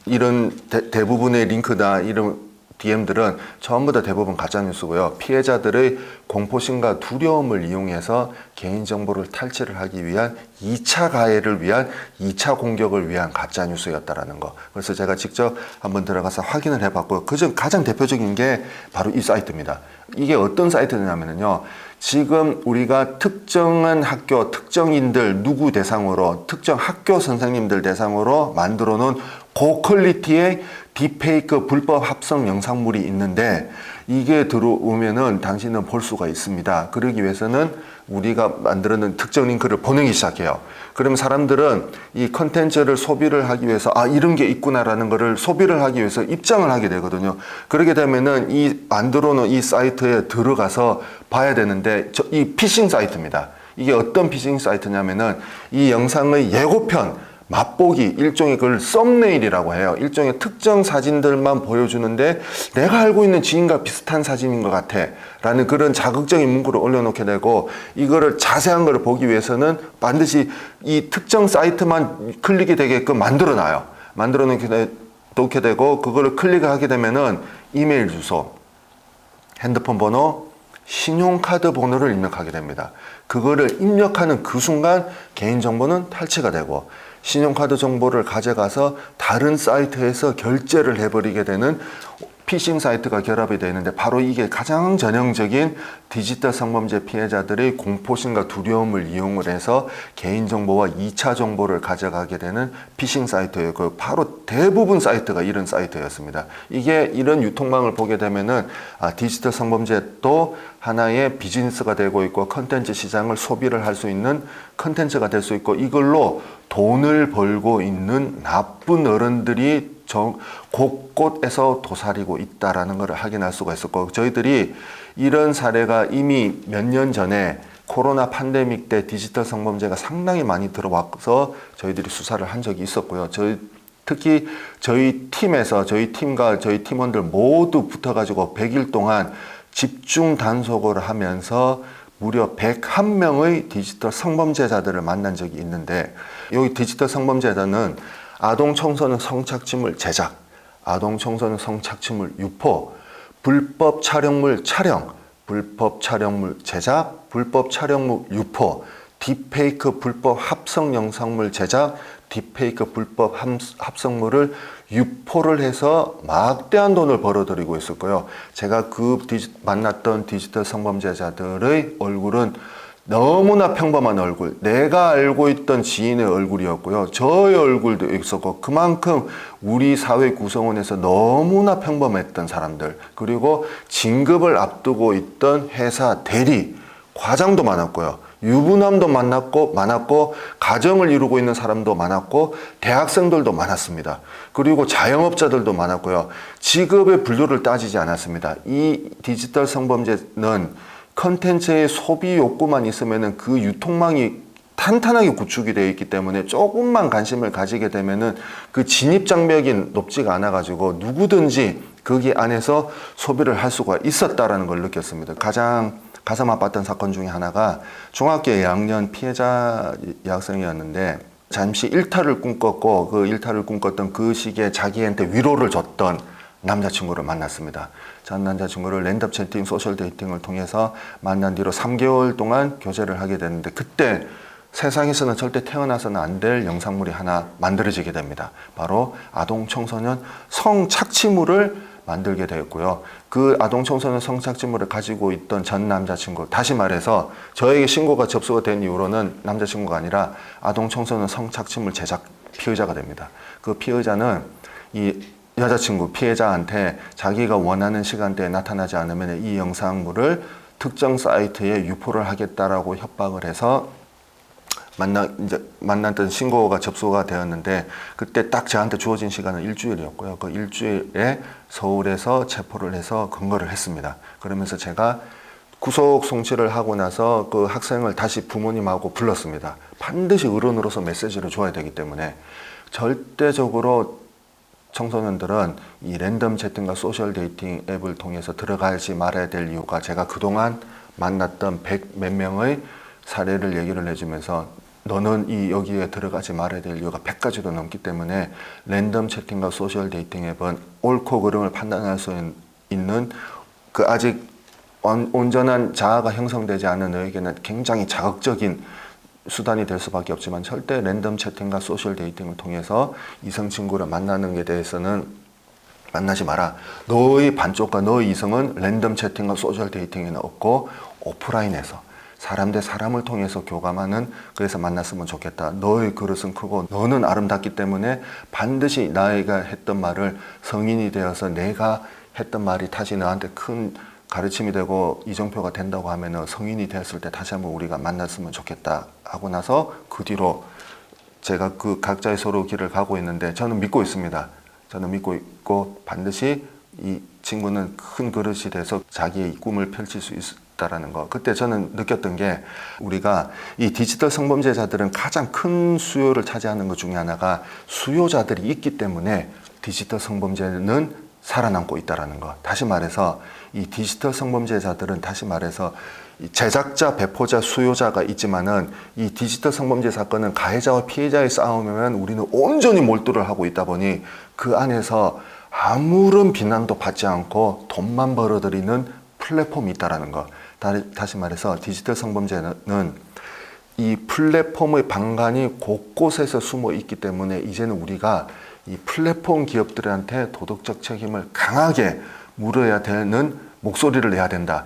A: 이런 대부분의 링크나 이런 DM들은 전부 다 대부분 가짜뉴스고요. 피해자들의 공포심과 두려움을 이용해서 개인정보를 탈취를 하기 위한 2차 가해를 위한 2차 공격을 위한 가짜뉴스였다라는 거. 그래서 제가 직접 한번 들어가서 확인을 해봤고요. 그중 가장 대표적인 게 바로 이 사이트입니다. 이게 어떤 사이트냐면요. 지금 우리가 특정한 학교, 특정인들 누구 대상으로, 특정 학교 선생님들 대상으로 만들어 놓은 고퀄리티의 딥페이크 불법 합성 영상물이 있는데, 이게 들어오면은 당신은 볼 수가 있습니다. 그러기 위해서는 우리가 만들어 놓은 특정 링크를 보내기 시작해요. 그러면 사람들은 이 컨텐츠를 소비를 하기 위해서 이런 게 있구나라는 거를 소비를 하기 위해서 입장을 하게 되거든요. 그렇게 되면은 이 만들어 놓은 이 사이트에 들어가서 봐야 되는데, 이 피싱 사이트입니다. 이게 어떤 피싱 사이트냐면은 이 영상의 예고편, 맛보기, 일종의 그걸 썸네일이라고 해요. 일종의 특정 사진들만 보여주는데 내가 알고 있는 지인과 비슷한 사진인 것 같아 라는 그런 자극적인 문구를 올려놓게 되고, 이거를 자세한 걸 보기 위해서는 반드시 이 특정 사이트만 클릭이 되게끔 만들어 놔요. 만들어 놓게 되고, 그거를 클릭하게 되면은 이메일 주소, 핸드폰 번호, 신용카드 번호를 입력하게 됩니다. 그거를 입력하는 그 순간 개인정보는 탈취가 되고, 신용카드 정보를 가져가서 다른 사이트에서 결제를 해버리게 되는 피싱 사이트가 결합이 되는데, 바로 이게 가장 전형적인 디지털 성범죄 피해자들의 공포심과 두려움을 이용을 해서 개인정보와 2차 정보를 가져가게 되는 피싱 사이트예요. 바로 대부분 사이트가 이런 사이트였습니다. 이게 이런 유통망을 보게 되면은 디지털 성범죄도 하나의 비즈니스가 되고 있고, 컨텐츠 시장을 소비를 할 수 있는 컨텐츠가 될 수 있고, 이걸로 돈을 벌고 있는 나쁜 어른들이 곳곳에서 도사리고 있다라는 것을 확인할 수가 있었고, 저희들이 이런 사례가 이미 몇 년 전에 코로나 팬데믹 때 디지털 성범죄가 상당히 많이 들어와서 저희들이 수사를 한 적이 있었고요. 특히 저희 팀에서 저희 팀과 저희 팀원들 모두 붙어가지고 100일 동안 집중 단속을 하면서 무려 101명의 디지털 성범죄자들을 만난 적이 있는데, 여기 디지털 성범죄자는 아동 청소년 성착취물 제작, 아동 청소년 성착취물 유포, 불법 촬영물 촬영, 불법 촬영물 제작, 불법 촬영물 유포, 딥페이크 불법 합성 영상물 제작, 딥페이크 불법 합성물을 유포를 해서 막대한 돈을 벌어들이고 있었고요. 제가 만났던 디지털 성범죄자들의 얼굴은 너무나 평범한 얼굴, 내가 알고 있던 지인의 얼굴이었고요. 저의 얼굴도 있었고, 그만큼 우리 사회 구성원에서 너무나 평범했던 사람들, 그리고 진급을 앞두고 있던 회사 대리, 과장도 많았고요. 유부남도 많았고, 가정을 이루고 있는 사람도 많았고, 대학생들도 많았습니다. 그리고 자영업자들도 많았고요. 직업의 분류를 따지지 않았습니다. 이 디지털 성범죄는 컨텐츠의 소비 욕구만 있으면은 그 유통망이 탄탄하게 구축이 되어 있기 때문에 조금만 관심을 가지게 되면은 그 진입 장벽이 높지가 않아 가지고 누구든지 거기 안에서 소비를 할 수가 있었다라는 걸 느꼈습니다. 가장 가슴 아팠던 사건 중에 하나가 중학교 2학년 피해자 여학생이었는데, 잠시 일탈을 꿈꿨고, 그 일탈을 꿈꿨던 그 시기에 자기한테 위로를 줬던 남자친구를 만났습니다. 전 남자친구를 랜덤 채팅, 소셜 데이팅을 통해서 만난 뒤로 3개월 동안 교제를 하게 됐는데, 그때 세상에서는 절대 태어나서는 안 될 영상물이 하나 만들어지게 됩니다. 바로 아동 청소년 성착취물을 만들게 되었고요. 그 아동 청소년 성착취물을 가지고 있던 전 남자친구, 다시 말해서 저에게 신고가 접수가 된 이후로는 남자친구가 아니라 아동 청소년 성착취물 제작 피의자가 됩니다. 그 피의자는 이 여자친구 피해자한테 자기가 원하는 시간대에 나타나지 않으면 이 영상물을 특정 사이트에 유포를 하겠다라고 협박을 해서 만났던 신고가 접수가 되었는데, 그때 딱 저한테 주어진 시간은 일주일이었고요. 그 일주일에 서울에서 체포를 해서 근거를 했습니다. 그러면서 제가 구속 송치를 하고 나서 그 학생을 다시 부모님하고 불렀습니다. 반드시 어른으로서 메시지를 줘야 되기 때문에 절대적으로 청소년들은 이 랜덤 채팅과 소셜 데이팅 앱을 통해서 들어가지 말아야 될 이유가, 제가 그동안 만났던 100 몇 명의 사례를 얘기를 해주면서 너는 여기에 들어가지 말아야 될 이유가 100가지도 넘기 때문에 랜덤 채팅과 소셜 데이팅 앱은 옳고 그름을 판단할 수 있는 그 아직 온전한 자아가 형성되지 않은 너에게는 굉장히 자극적인 수단이 될 수밖에 없지만, 절대 랜덤 채팅과 소셜 데이팅을 통해서 이성 친구를 만나는 게 대해서는 만나지 마라. 너의 반쪽과 너의 이성은 랜덤 채팅과 소셜 데이팅에는 없고 오프라인에서 사람 대 사람을 통해서 교감하는, 그래서 만났으면 좋겠다. 너의 그릇은 크고 너는 아름답기 때문에 반드시 나이가 했던 말을 성인이 되어서 내가 했던 말이 다시 너한테 큰 가르침이 되고 이정표가 된다고 하면은 성인이 되었을 때 다시 한번 우리가 만났으면 좋겠다 하고 나서 그 뒤로 제가 그 각자의 서로 길을 가고 있는데, 저는 믿고 있습니다. 저는 믿고 있고 반드시 이 친구는 큰 그릇이 돼서 자기의 꿈을 펼칠 수 있다라는 거. 그때 저는 느꼈던 게, 우리가 이 디지털 성범죄자들은 가장 큰 수요를 차지하는 것 중에 하나가 수요자들이 있기 때문에 디지털 성범죄는 살아남고 있다라는 거. 다시 말해서 이 디지털 성범죄자들은, 다시 말해서 제작자, 배포자, 수요자가 있지만은 이 디지털 성범죄 사건은 가해자와 피해자의 싸움이면 우리는 온전히 몰두를 하고 있다 보니 그 안에서 아무런 비난도 받지 않고 돈만 벌어들이는 플랫폼이 있다라는 거. 다시 말해서 디지털 성범죄는 이 플랫폼의 방간이 곳곳에서 숨어 있기 때문에 이제는 우리가 이 플랫폼 기업들한테 도덕적 책임을 강하게 물어야 되는 목소리를 내야 된다.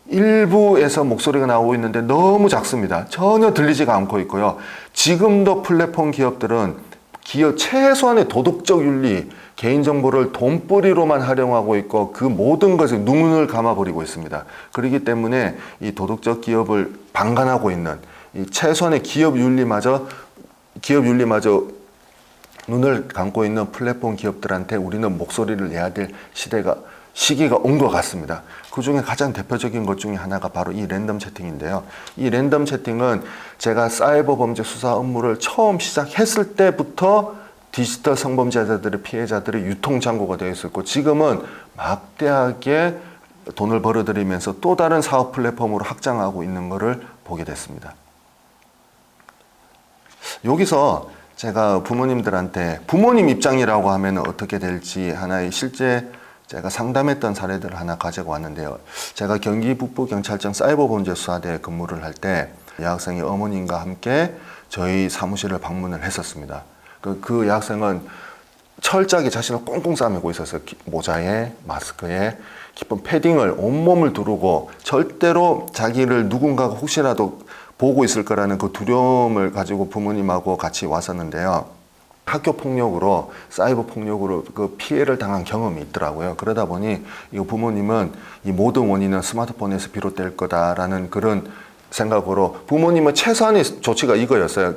A: 일부에서 목소리가 나오고 있는데 너무 작습니다. 전혀 들리지가 않고 있고요. 지금도 플랫폼 기업들은 최소한의 도덕적 윤리, 개인정보를 돈벌이로만 활용하고 있고 그 모든 것에 눈을 감아버리고 있습니다. 그렇기 때문에 이 도덕적 기업을 방관하고 있는 이 최소한의 기업 윤리마저 눈을 감고 있는 플랫폼 기업들한테 우리는 목소리를 내야 될 시기가 온 것 같습니다. 그 중에 가장 대표적인 것 중에 하나가 바로 이 랜덤 채팅인데요. 이 랜덤 채팅은 제가 사이버 범죄 수사 업무를 처음 시작했을 때부터 디지털 성범죄자들의 피해자들의 유통창고가 되어 있었고, 지금은 막대하게 돈을 벌어들이면서 또 다른 사업 플랫폼으로 확장하고 있는 것을 보게 됐습니다. 여기서 제가 부모님들한테 부모님 입장이라고 하면 어떻게 될지 하나의 실제 제가 상담했던 사례들을 하나 가지고 왔는데요. 제가 경기 북부경찰청 사이버범죄수사대에 근무를 할 때 여학생이 어머님과 함께 저희 사무실을 방문을 했었습니다. 그 여학생은 철저하게 자신을 꽁꽁 싸매고 있었어요. 모자에 마스크에 깊은 패딩을 온몸을 두르고, 절대로 자기를 누군가가 혹시라도 보고 있을 거라는 그 두려움을 가지고 부모님하고 같이 왔었는데요. 학교 폭력으로, 사이버 폭력으로 그 피해를 당한 경험이 있더라고요. 그러다 보니 이 부모님은 이 모든 원인은 스마트폰에서 비롯될 거다라는 그런 생각으로 부모님의 최소한의 조치가 이거였어요.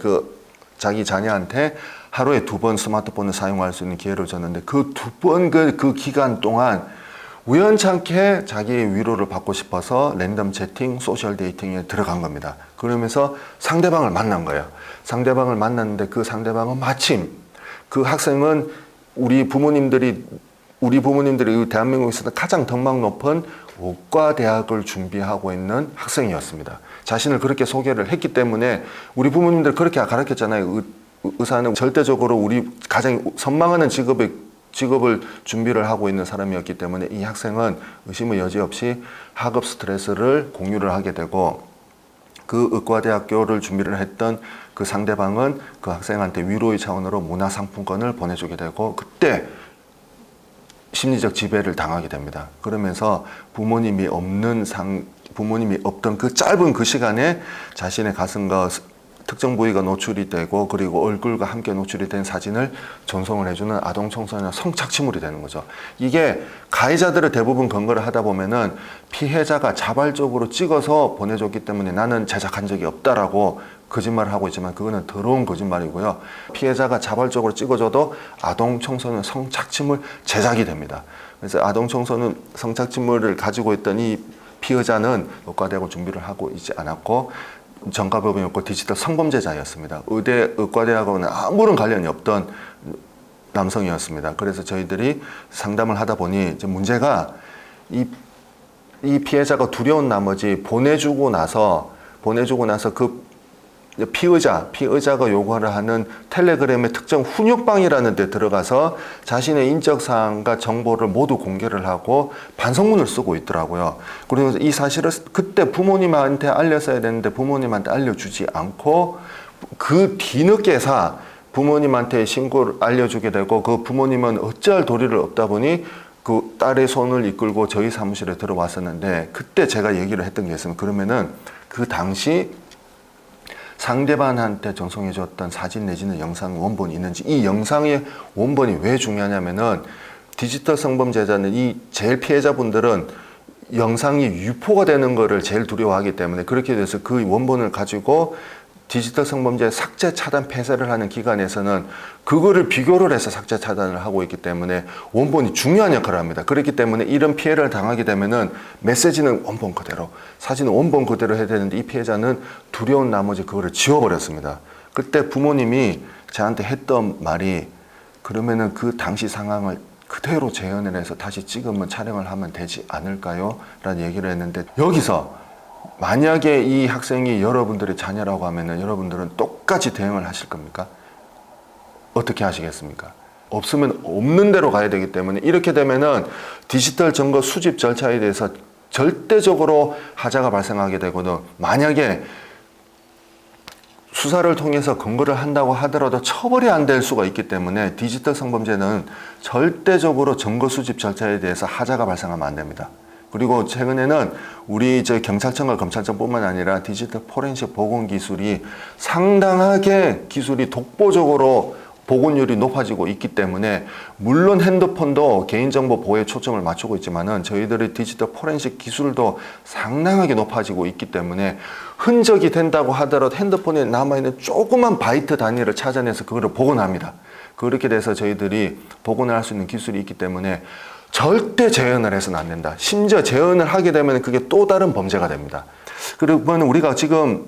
A: 자기 자녀한테 하루에 2번 스마트폰을 사용할 수 있는 기회를 줬는데, 그 2번 그 기간 동안 우연찮게 자기의 위로를 받고 싶어서 랜덤 채팅, 소셜 데이팅에 들어간 겁니다. 그러면서 상대방을 만난 거예요. 상대방을 만났는데 그 상대방은 마침 그 학생은 우리 부모님들이 대한민국에서 가장 덕망 높은 의과대학을 준비하고 있는 학생이었습니다. 자신을 그렇게 소개를 했기 때문에 우리 부모님들 그렇게 가르쳤잖아요. 의사는 절대적으로 우리 가장 선망하는 직업을 준비를 하고 있는 사람이었기 때문에 이 학생은 의심의 여지 없이 학업 스트레스를 공유를 하게 되고, 그 의과대학교를 준비를 했던 그 상대방은 그 학생한테 위로의 차원으로 문화상품권을 보내주게 되고, 그때 심리적 지배를 당하게 됩니다. 그러면서 부모님이 없던 그 짧은 그 시간에 자신의 가슴과 특정 부위가 노출이 되고 그리고 얼굴과 함께 노출이 된 사진을 전송을 해주는 아동 청소년 성착취물이 되는 거죠. 이게 가해자들을 대부분 근거를 하다 보면은 피해자가 자발적으로 찍어서 보내줬기 때문에 나는 제작한 적이 없다라고 거짓말을 하고 있지만 그거는 더러운 거짓말이고요. 피해자가 자발적으로 찍어줘도 아동 청소년 성착취물 제작이 됩니다. 그래서 아동 청소년 성착취물을 가지고 있던 이 피의자는 의과대학을 준비를 하고 있지 않았고 전과법이었고 디지털 성범죄자였습니다. 의대 의과대학하고는 아무런 관련이 없던 남성이었습니다. 그래서 저희들이 상담을 하다 보니 이제 문제가 이 피해자가 두려운 나머지 보내주고 나서 그 피의자가 요구를 하는 텔레그램의 특정 훈육방이라는 데 들어가서 자신의 인적사항과 정보를 모두 공개를 하고 반성문을 쓰고 있더라고요. 그리고 이 사실을 그때 부모님한테 알렸어야 되는데 부모님한테 알려주지 않고 그 뒤늦게서 부모님한테 신고를 알려주게 되고 그 부모님은 어찌할 도리를 없다 보니 그 딸의 손을 이끌고 저희 사무실에 들어왔었는데 그때 제가 얘기를 했던 게 있으면 그러면은 그 당시 상대방한테 전송해 줬던 사진 내지는 영상 원본이 있는지, 이 영상의 원본이 왜 중요하냐면은 디지털 성범죄자는 이 제일 피해자분들은 영상이 유포가 되는 거를 제일 두려워하기 때문에 그렇게 돼서 그 원본을 가지고 디지털 성범죄 삭제 차단 폐쇄를 하는 기관에서는 그거를 비교를 해서 삭제 차단을 하고 있기 때문에 원본이 중요한 역할을 합니다. 그렇기 때문에 이런 피해를 당하게 되면은 메시지는 원본 그대로, 사진은 원본 그대로 해야 되는데 이 피해자는 두려운 나머지 그거를 지워버렸습니다. 그때 부모님이 저한테 했던 말이 그러면은 그 당시 상황을 그대로 재현을 해서 다시 찍으면 촬영을 하면 되지 않을까요? 라는 얘기를 했는데 여기서 만약에 이 학생이 여러분들의 자녀라고 하면은 여러분들은 똑같이 대응을 하실 겁니까? 어떻게 하시겠습니까? 없으면 없는 대로 가야 되기 때문에 이렇게 되면은 디지털 증거 수집 절차에 대해서 절대적으로 하자가 발생하게 되거든. 만약에 수사를 통해서 근거를 한다고 하더라도 처벌이 안 될 수가 있기 때문에 디지털 성범죄는 절대적으로 증거 수집 절차에 대해서 하자가 발생하면 안 됩니다. 그리고 최근에는 우리 경찰청과 검찰청뿐만 아니라 디지털 포렌식 복원 기술이 상당하게 기술이 독보적으로 복원율이 높아지고 있기 때문에 물론 핸드폰도 개인정보 보호에 초점을 맞추고 있지만은 저희들의 디지털 포렌식 기술도 상당하게 높아지고 있기 때문에 흔적이 된다고 하더라도 핸드폰에 남아있는 조그만 바이트 단위를 찾아내서 그거를 복원합니다. 그렇게 돼서 저희들이 복원을 할 수 있는 기술이 있기 때문에 절대 재현을 해서는 안 된다. 심지어 재현을 하게 되면 그게 또 다른 범죄가 됩니다. 그러면 우리가 지금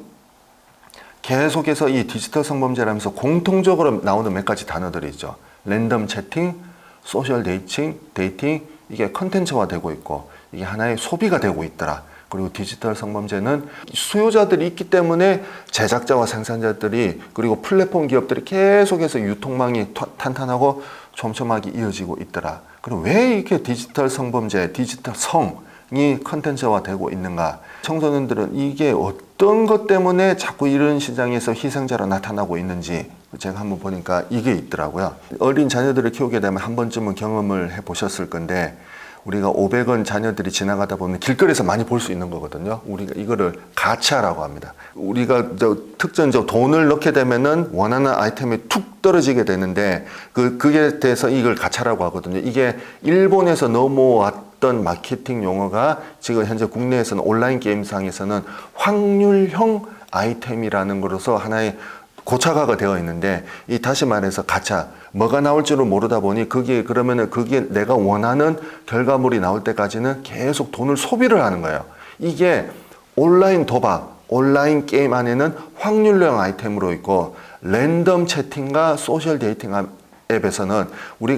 A: 계속해서 이 디지털 성범죄라면서 공통적으로 나오는 몇 가지 단어들이 있죠. 랜덤 채팅, 소셜 데이팅, 이게 컨텐츠화 되고 있고 이게 하나의 소비가 되고 있더라. 그리고 디지털 성범죄는 수요자들이 있기 때문에 제작자와 생산자들이 그리고 플랫폼 기업들이 계속해서 유통망이 탄탄하고 촘촘하게 이어지고 있더라. 그럼 왜 이렇게 디지털 성범죄, 디지털 성이 컨텐츠화 되고 있는가? 청소년들은 이게 어떤 것 때문에 자꾸 이런 시장에서 희생자로 나타나고 있는지 제가 한번 보니까 이게 있더라고요. 어린 자녀들을 키우게 되면 한 번쯤은 경험을 해보셨을 건데 우리가 500원 자녀들이 지나가다 보면 길거리에서 많이 볼 수 있는 거거든요. 우리가 이거를 가차라고 합니다. 우리가 특정 돈을 넣게 되면은 원하는 아이템이 툭 떨어지게 되는데 그게 돼서 이걸 가차라고 하거든요. 이게 일본에서 넘어왔던 마케팅 용어가 지금 현재 국내에서는 온라인 게임상에서는 확률형 아이템이라는 거로서 하나의 고착화가 되어 있는데 이 다시 말해서 가차, 뭐가 나올 줄을 모르다 보니 그게 내가 원하는 결과물이 나올 때까지는 계속 돈을 소비를 하는 거예요. 이게 온라인 도박, 온라인 게임 안에는 확률형 아이템으로 있고 랜덤 채팅과 소셜 데이팅 앱에서는 우리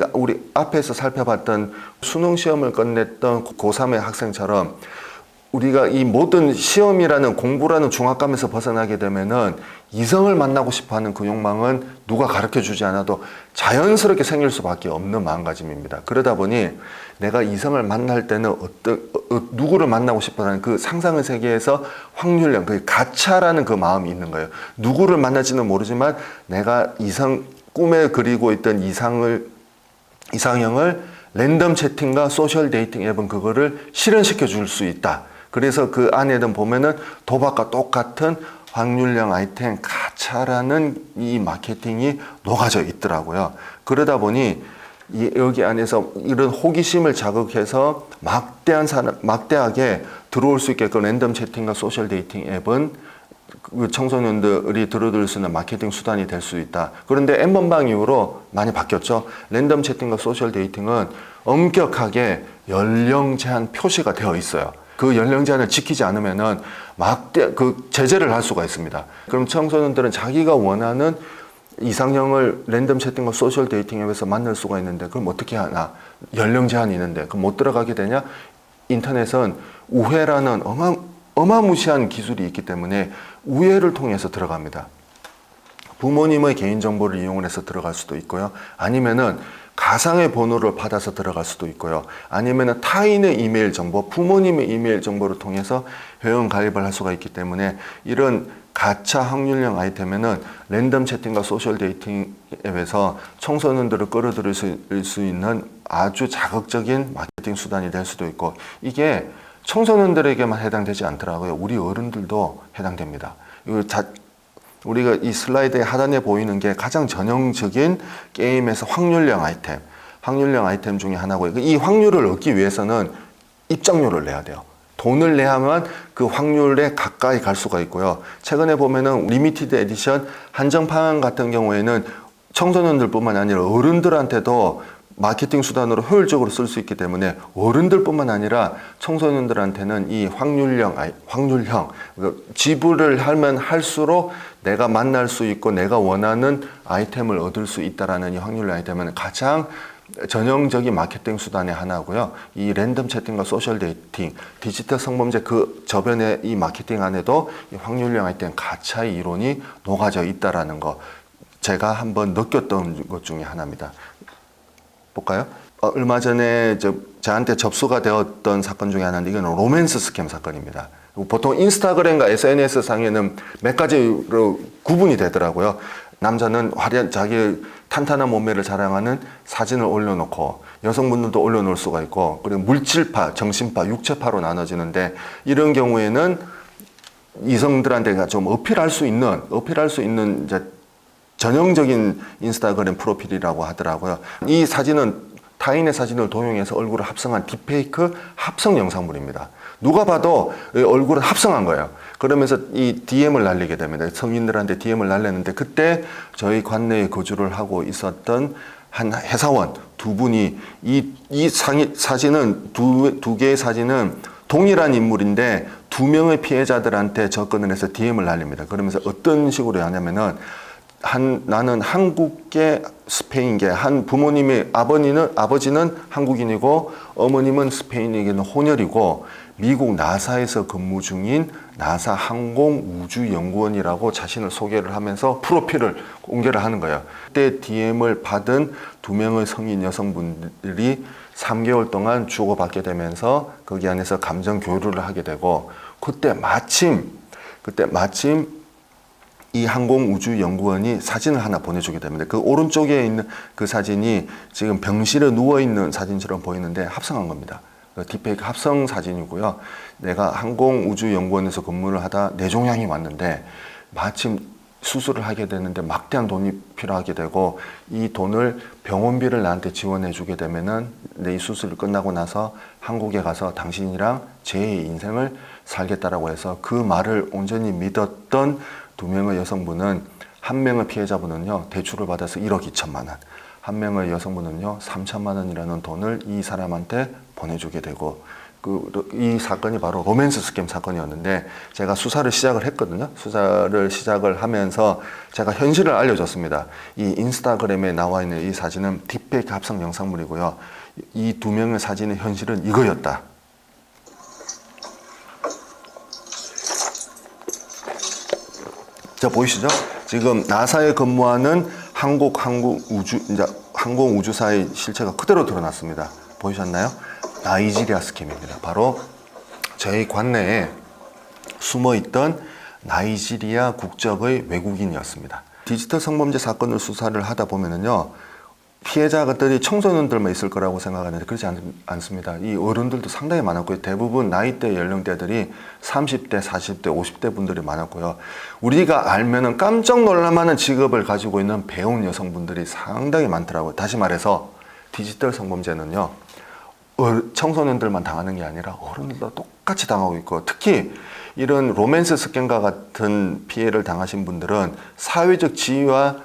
A: 앞에서 살펴봤던 수능 시험을 끝냈던 고3의 학생처럼 우리가 이 모든 시험이라는 공부라는 중압감에서 벗어나게 되면은 이성을 만나고 싶어 하는 그 욕망은 누가 가르쳐 주지 않아도 자연스럽게 생길 수밖에 없는 마음가짐입니다. 그러다 보니 내가 이성을 만날 때는 누구를 만나고 싶어 하는 그 상상의 세계에서 확률형, 그 가차라는 그 마음이 있는 거예요. 누구를 만날지는 모르지만 내가 꿈에 그리고 있던 이상형을 랜덤 채팅과 소셜 데이팅 앱은 그거를 실현시켜 줄 수 있다. 그래서 그 안에는 보면은 도박과 똑같은 확률형 아이템 가차라는 이 마케팅이 녹아져 있더라고요. 그러다 보니 여기 안에서 이런 호기심을 자극해서 막대하게 들어올 수 있게끔 랜덤 채팅과 소셜 데이팅 앱은 그 청소년들이 들어들 수 있는 마케팅 수단이 될 수 있다. 그런데 N번방 이후로 많이 바뀌었죠. 랜덤 채팅과 소셜 데이팅은 엄격하게 연령 제한 표시가 되어 있어요. 그 연령 제한을 지키지 않으면은 제재를 할 수가 있습니다. 그럼 청소년들은 자기가 원하는 이상형을 랜덤 채팅과 소셜 데이팅 앱에서 만날 수가 있는데 그럼 어떻게 하나? 연령 제한이 있는데 그럼 못 들어가게 되냐? 인터넷은 우회라는 어마무시한 기술이 있기 때문에 우회를 통해서 들어갑니다. 부모님의 개인정보를 이용해서 들어갈 수도 있고요. 아니면은 가상의 번호를 받아서 들어갈 수도 있고요. 아니면은 타인의 이메일 정보, 부모님의 이메일 정보를 통해서 회원 가입을 할 수가 있기 때문에 이런 가차 확률형 아이템에는 랜덤 채팅과 소셜 데이팅 앱에서 청소년들을 끌어들일 수 있는 아주 자극적인 마케팅 수단이 될 수도 있고 이게 청소년들에게만 해당되지 않더라고요. 우리 어른들도 해당됩니다. 우리가 이 슬라이드의 하단에 보이는 게 가장 전형적인 게임에서 확률형 아이템 중에 하나고요. 이 확률을 얻기 위해서는 입장료를 내야 돼요. 돈을 내야만 그 확률에 가까이 갈 수가 있고요. 최근에 보면은 리미티드 에디션 한정판 같은 경우에는 청소년들뿐만 아니라 어른들한테도 마케팅 수단으로 효율적으로 쓸 수 있기 때문에 어른들뿐만 아니라 청소년들한테는 이 확률형 지불을 하면 할수록 내가 만날 수 있고 내가 원하는 아이템을 얻을 수 있다라는 이 확률형 아이템은 가장 전형적인 마케팅 수단의 하나고요. 이 랜덤 채팅과 소셜 데이팅, 디지털 성범죄 그 저변의 이 마케팅 안에도 이 확률형 아이템 가차의 이론이 녹아져 있다라는 거 제가 한번 느꼈던 것 중에 하나입니다. 볼까요? 얼마 전에 저한테 접수가 되었던 사건 중에 하나인데 이건 로맨스 스캠 사건입니다. 보통 인스타그램과 SNS 상에는 몇 가지로 구분이 되더라고요. 남자는 화려한 자기 탄탄한 몸매를 자랑하는 사진을 올려놓고 여성분들도 올려놓을 수가 있고 그리고 물질파, 정신파, 육체파로 나눠지는데 이런 경우에는 이성들한테 좀 어필할 수 있는 이제 전형적인 인스타그램 프로필이라고 하더라고요. 이 사진은 타인의 사진을 도용해서 얼굴을 합성한 딥페이크 합성 영상물입니다. 누가 봐도 얼굴을 합성한 거예요. 그러면서 이 DM을 날리게 됩니다. 성인들한테 DM을 날렸는데 그때 저희 관내에 거주를 하고 있었던 한 회사원 두 분이 이 사진은 두 개의 사진은 동일한 인물인데 두 명의 피해자들한테 접근을 해서 DM을 날립니다. 그러면서 어떤 식으로 하냐면은 나는 한국계 스페인계 부모님의 아버지는 한국인이고 어머님은 스페인에게는 혼혈이고 미국 나사에서 근무 중인 나사 항공우주연구원이라고 자신을 소개를 하면서 프로필을 공개를 하는 거예요. 그때 DM을 받은 두 명의 성인 여성분들이 3개월 동안 주고받게 되면서 거기 안에서 감정 교류를 하게 되고 그때 마침 이 항공우주연구원이 사진을 하나 보내주게 됩니다. 그 오른쪽에 있는 그 사진이 지금 병실에 누워있는 사진처럼 보이는데 합성한 겁니다. 딥페이크 합성 사진이고요. 내가 항공우주연구원에서 근무를 하다 뇌종양이 왔는데 마침 수술을 하게 되는데 막대한 돈이 필요하게 되고 이 돈을 병원비를 나한테 지원해 주게 되면은 내 이 수술이 끝나고 나서 한국에 가서 당신이랑 제2의 인생을 살겠다라고 해서 그 말을 온전히 믿었던 두 명의 여성분은 한 명의 피해자분은요 대출을 받아서 1억 2천만 원, 한 명의 여성분은요 3천만 원이라는 돈을 이 사람한테 보내주게 되고 이 사건이 바로 로맨스 스캠 사건이었는데 제가 수사를 시작을 했거든요. 수사를 시작을 하면서 제가 현실을 알려줬습니다. 이 인스타그램에 나와 있는 이 사진은 딥페이크 합성 영상물이고요. 이 두 명의 사진의 현실은 이거였다. 자, 보이시죠? 지금 나사에 근무하는 항공우주사의 실체가 그대로 드러났습니다. 보이셨나요? 나이지리아 스캠입니다. 바로 저희 관내에 숨어있던 나이지리아 국적의 외국인이었습니다. 디지털 성범죄 사건을 수사를 하다 보면은요, 피해자들이 청소년들만 있을 거라고 생각하는데 그렇지 않습니다. 이 어른들도 상당히 많았고요. 대부분 나이대 연령대들이 30대, 40대, 50대 분들이 많았고요. 우리가 알면은 깜짝 놀랄만한 직업을 가지고 있는 배운 여성분들이 상당히 많더라고요. 다시 말해서 디지털 성범죄는요, 청소년들만 당하는 게 아니라 어른들도 똑같이 당하고 있고, 특히 이런 로맨스 스캔과 같은 피해를 당하신 분들은 사회적 지위와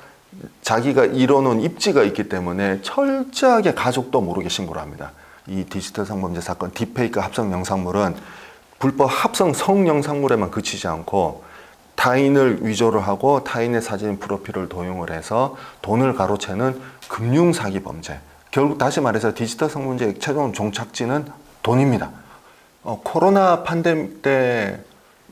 A: 자기가 이뤄놓은 입지가 있기 때문에 철저하게 가족도 모르게 신고를 합니다. 이 디지털 성범죄 사건 딥페이크 합성 영상물은 불법 합성 성영상물에만 그치지 않고 타인을 위조를 하고 타인의 사진 프로필을 도용을 해서 돈을 가로채는 금융사기 범죄. 결국 다시 말해서 디지털 성범죄의 최종 종착지는 돈입니다. 코로나 팬데믹 때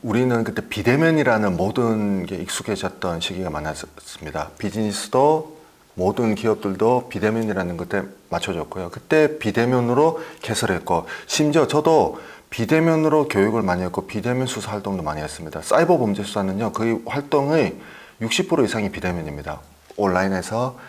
A: 우리는 그때 비대면이라는 모든 게 익숙해졌던 시기가 많았습니다. 비즈니스도 모든 기업들도 비대면이라는 것에 맞춰졌고요. 그때 비대면으로 개설했고, 심지어 저도 비대면으로 교육을 많이 했고 비대면 수사 활동도 많이 했습니다. 사이버 범죄 수사는요, 거의 활동의 60% 이상이 비대면입니다. 온라인에서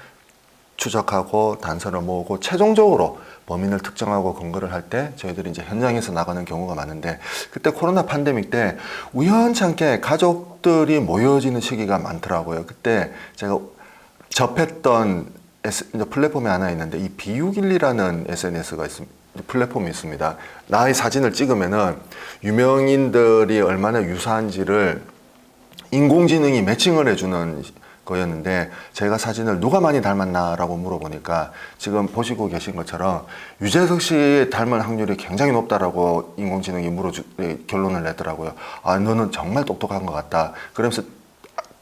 A: 추적하고 단서를 모으고 최종적으로 범인을 특정하고 검거를 할 때 저희들이 이제 현장에서 나가는 경우가 많은데, 그때 코로나 팬데믹 때 우연찮게 가족들이 모여지는 시기가 많더라고요. 그때 제가 접했던 플랫폼이 하나 있는데, 이 B612라는 SNS가 있습니다. 플랫폼이 있습니다. 나의 사진을 찍으면은 유명인들이 얼마나 유사한지를 인공지능이 매칭을 해주는 거였는데, 제가 사진을 누가 많이 닮았나라고 물어보니까 지금 보시고 계신 것처럼 유재석 씨 닮은 확률이 굉장히 높다라고 인공지능이 결론을 내더라고요. 아, 너는 정말 똑똑한 것 같다. 그러면서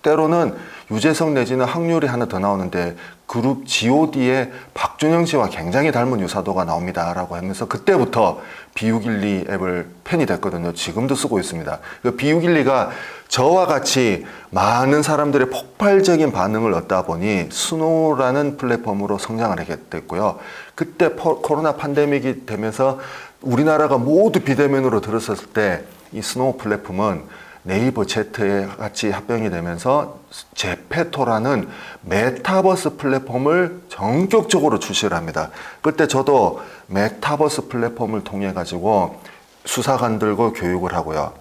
A: 때로는 유재석 내지는 확률이 하나 더 나오는데 그룹 G.O.D의 박준영 씨와 굉장히 닮은 유사도가 나옵니다 라고 하면서 그때부터 B612 앱을 팬이 됐거든요. 지금도 쓰고 있습니다. 그 B612가 저와 같이 많은 사람들의 폭발적인 반응을 얻다 보니 스노우라는 플랫폼으로 성장을 하게 됐고요. 그때 코로나 팬데믹이 되면서 우리나라가 모두 비대면으로 들어섰을 때 이 스노우 플랫폼은 네이버 Z에 같이 합병이 되면서 제페토라는 메타버스 플랫폼을 전격적으로 출시를 합니다. 그때 저도 메타버스 플랫폼을 통해 가지고 수사관들과 교육을 하고요.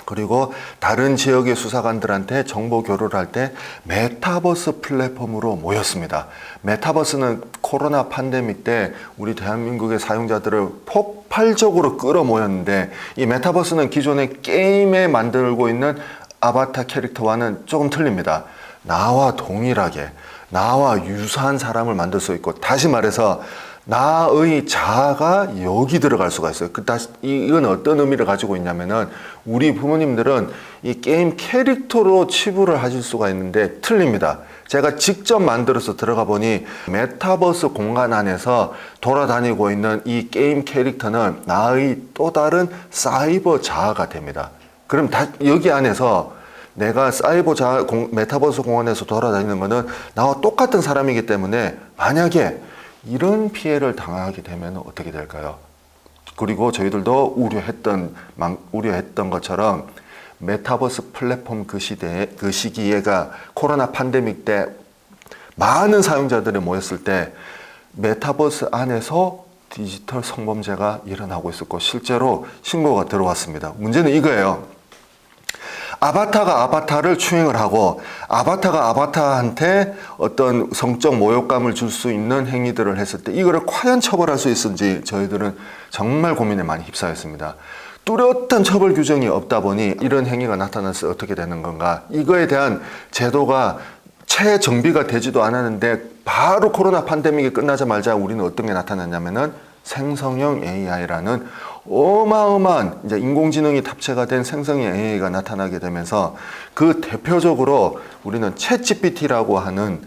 A: 그리고 다른 지역의 수사관들한테 정보 교류를 할 때 메타버스 플랫폼으로 모였습니다. 메타버스는 코로나 팬데믹 때 우리 대한민국의 사용자들을 폭발적으로 끌어모였는데, 이 메타버스는 기존의 게임에 만들고 있는 아바타 캐릭터와는 조금 틀립니다. 나와 동일하게, 나와 유사한 사람을 만들 수 있고, 다시 말해서 나의 자아가 여기 들어갈 수가 있어요. 이건 어떤 의미를 가지고 있냐면은, 우리 부모님들은 이 게임 캐릭터로 치부를 하실 수가 있는데 틀립니다. 제가 직접 만들어서 들어가 보니 메타버스 공간 안에서 돌아다니고 있는 이 게임 캐릭터는 나의 또 다른 사이버 자아가 됩니다. 그럼 여기 안에서 내가 메타버스 공간에서 돌아다니는 거는 나와 똑같은 사람이기 때문에 만약에 이런 피해를 당하게 되면 어떻게 될까요? 그리고 저희들도 우려했던 것처럼 메타버스 플랫폼 그 시기에가 코로나 팬데믹 때 많은 사용자들이 모였을 때 메타버스 안에서 디지털 성범죄가 일어나고 있었고 실제로 신고가 들어왔습니다. 문제는 이거예요. 아바타가 아바타를 추행을 하고 아바타가 아바타한테 어떤 성적 모욕감을 줄 수 있는 행위들을 했을 때 이거를 과연 처벌할 수 있을지 저희들은 정말 고민에 많이 휩싸였습니다. 뚜렷한 처벌 규정이 없다 보니 이런 행위가 나타나서 어떻게 되는 건가, 이거에 대한 제도가 채 정비가 되지도 않았는데 바로 코로나 팬데믹이 끝나자마자 우리는 어떤 게 나타났냐면은 생성형 AI라는 어마어마한 이제 인공지능이 탑재가 된 생성형 AI가 나타나게 되면서 그 대표적으로 우리는 챗GPT라고 하는,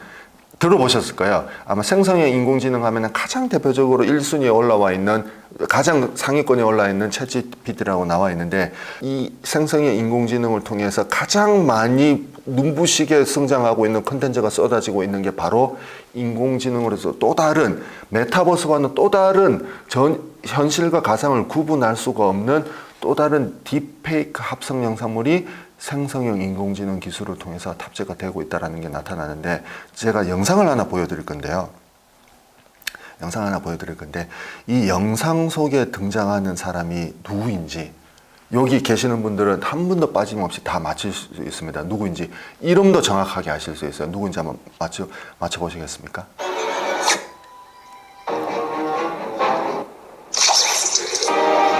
A: 들어보셨을 거예요. 아마 생성형 인공지능 하면은 가장 대표적으로 1순위에 올라와 있는, 가장 상위권에 올라 있는 챗GPT라고 나와 있는데, 이 생성형 인공지능을 통해서 가장 많이 눈부시게 성장하고 있는 콘텐츠가 쏟아지고 있는 게 바로 인공지능으로서 또 다른 메타버스와는 또 다른 현실과 가상을 구분할 수가 없는 또 다른 딥페이크 합성 영상물이 생성형 인공지능 기술을 통해서 탑재가 되고 있다는 게 나타나는데, 제가 영상을 하나 보여드릴 건데요. 영상 하나 보여드릴 건데 이 영상 속에 등장하는 사람이 누구인지 여기 계시는 분들은 한 분도 빠짐없이 다 맞힐 수 있습니다. 누구인지 이름도 정확하게 아실 수 있어요. 누구인지 한번 맞춰보시겠습니까?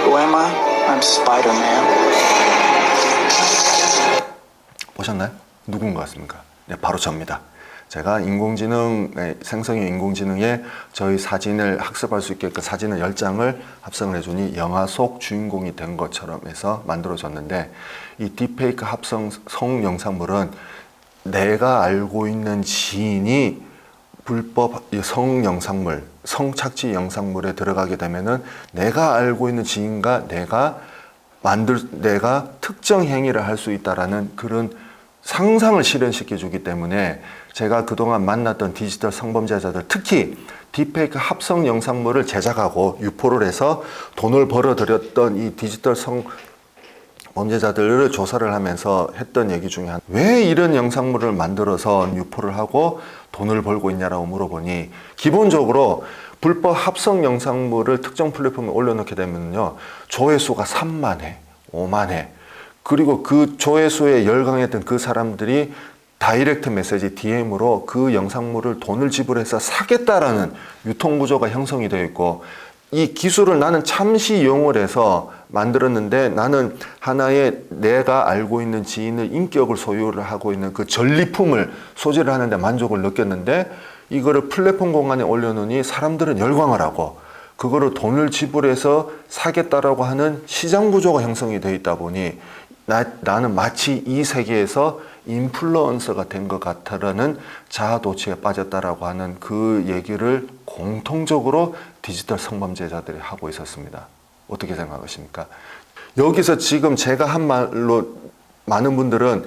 C: Who am I? I'm Spider-Man.
A: 보셨나요? 누군 것 같습니까? 네, 바로 저입니다. 제가 생성형 인공지능에 저희 사진을 학습할 수 있게 그 사진을 10장을 합성을 해주니 영화 속 주인공이 된 것처럼 해서 만들어졌는데 이 딥페이크 합성 성영상물은 내가 알고 있는 지인이 불법 성영상물, 성착취 영상물에 들어가게 되면은 내가 알고 있는 지인과 내가 특정 행위를 할 수 있다라는 그런 상상을 실현시켜 주기 때문에 제가 그동안 만났던 디지털 성범죄자들, 특히 딥페이크 합성 영상물을 제작하고 유포를 해서 돈을 벌어들였던 이 디지털 성범죄자들을 조사를 하면서 했던 얘기 중에 왜 이런 영상물을 만들어서 유포를 하고 돈을 벌고 있냐라고 물어보니 기본적으로 불법 합성 영상물을 특정 플랫폼에 올려놓게 되면요 조회수가 3만 회, 5만 회 그리고 그 조회수에 열광했던 그 사람들이 다이렉트 메시지 DM으로 그 영상물을 돈을 지불해서 사겠다라는 유통구조가 형성이 되어 있고 이 기술을 나는 잠시 이용을 해서 만들었는데 나는 하나의 내가 알고 있는 지인의 인격을 소유를 하고 있는 그 전리품을 소지를 하는데 만족을 느꼈는데 이거를 플랫폼 공간에 올려놓으니 사람들은 열광을 하고 그거를 돈을 지불해서 사겠다라고 하는 시장 구조가 형성이 되어 있다 보니 나는 마치 이 세계에서 인플루언서가 된 것 같다라는 자아도취에 빠졌다라고 하는 그 얘기를 공통적으로 디지털 성범죄자들이 하고 있었습니다. 어떻게 생각하십니까? 여기서 지금 제가 한 말로 많은 분들은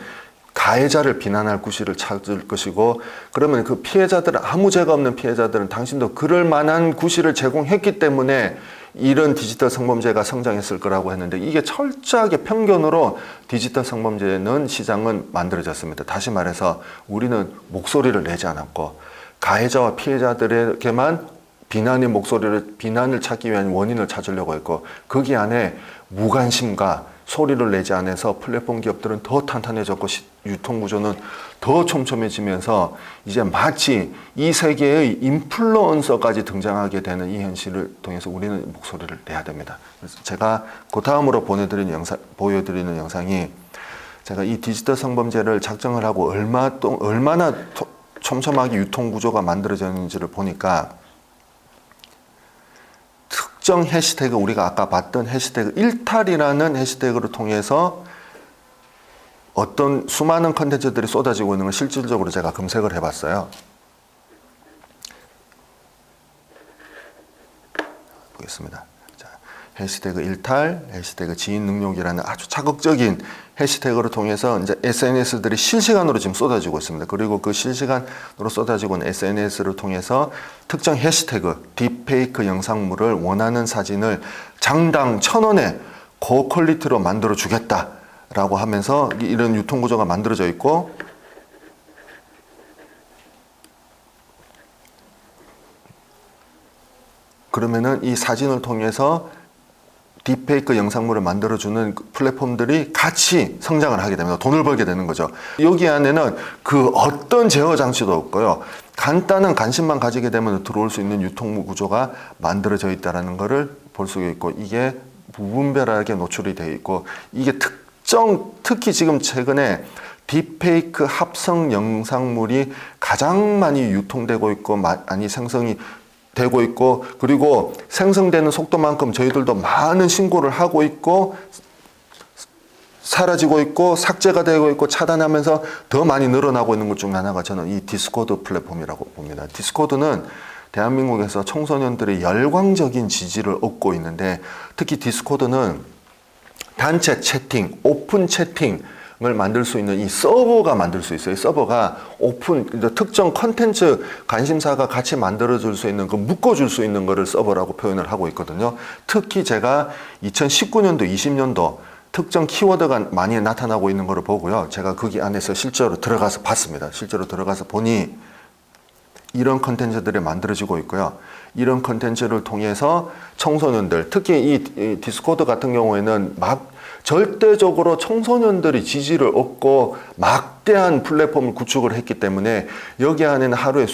A: 가해자를 비난할 구실을 찾을 것이고 그러면 그 피해자들은 아무 죄가 없는 피해자들은 당신도 그럴 만한 구실을 제공했기 때문에 이런 디지털 성범죄가 성장했을 거라고 했는데 이게 철저하게 편견으로 디지털 성범죄는 시장은 만들어졌습니다. 다시 말해서 우리는 목소리를 내지 않았고 가해자와 피해자들에게만 비난을 찾기 위한 원인을 찾으려고 했고 거기 안에 무관심과 소리를 내지 않아서 플랫폼 기업들은 더 탄탄해졌고 유통구조는 더 촘촘해지면서 이제 마치 이 세계의 인플루언서까지 등장하게 되는 이 현실을 통해서 우리는 목소리를 내야 됩니다. 그래서 제가 그 다음으로 보여드리는 영상이 제가 이 디지털 성범죄를 작정을 하고 얼마나 촘촘하게 유통구조가 만들어졌는지를 보니까 특정 해시태그 우리가 아까 봤던 해시태그 일탈이라는 해시태그를 통해서 어떤 수많은 컨텐츠들이 쏟아지고 있는 걸 실질적으로 제가 검색을 해봤어요. 보겠습니다. 자, 해시태그 일탈, 해시태그 지인 능욕이라는 아주 자극적인 해시태그를 통해서 이제 SNS들이 실시간으로 지금 쏟아지고 있습니다. 그리고 그 실시간으로 쏟아지고 있는 SNS를 통해서 특정 해시태그, 딥페이크 영상물을 원하는 사진을 장당 1,000원에 고퀄리티로 만들어 주겠다라고 하면서 이런 유통구조가 만들어져 있고 그러면은 이 사진을 통해서 딥페이크 영상물을 만들어주는 플랫폼들이 같이 성장을 하게 됩니다. 돈을 벌게 되는 거죠. 여기 안에는 그 어떤 제어 장치도 없고요. 간단한 관심만 가지게 되면 들어올 수 있는 유통 구조가 만들어져 있다는 것을 볼 수 있고 이게 무분별하게 노출이 되어 있고 이게 특히 지금 최근에 딥페이크 합성 영상물이 가장 많이 유통되고 있고 많이 생성이 되고 있고 그리고 생성되는 속도만큼 저희들도 많은 신고를 하고 있고 사라지고 있고 삭제가 되고 있고 차단하면서 더 많이 늘어나고 있는 것 중에 하나가 저는 이 디스코드 플랫폼이라고 봅니다. 디스코드는 대한민국에서 청소년들의 열광적인 지지를 얻고 있는데 특히 디스코드는 단체 채팅, 오픈 채팅 을 만들 수 있는 이 서버가 만들 수 있어요. 이 서버가 오픈 특정 컨텐츠 관심사가 같이 만들어줄 수 있는 그 묶어줄 수 있는 거를 서버라고 표현을 하고 있거든요. 특히 제가 2019년도, 20년도 특정 키워드가 많이 나타나고 있는 거를 보고요. 제가 거기 안에서 실제로 들어가서 봤습니다. 실제로 들어가서 보니 이런 컨텐츠들이 만들어지고 있고요. 이런 컨텐츠를 통해서 청소년들, 특히 이 디스코드 같은 경우에는 절대적으로 청소년들이 지지를 얻고 막대한 플랫폼을 구축을 했기 때문에 여기 안에는 하루에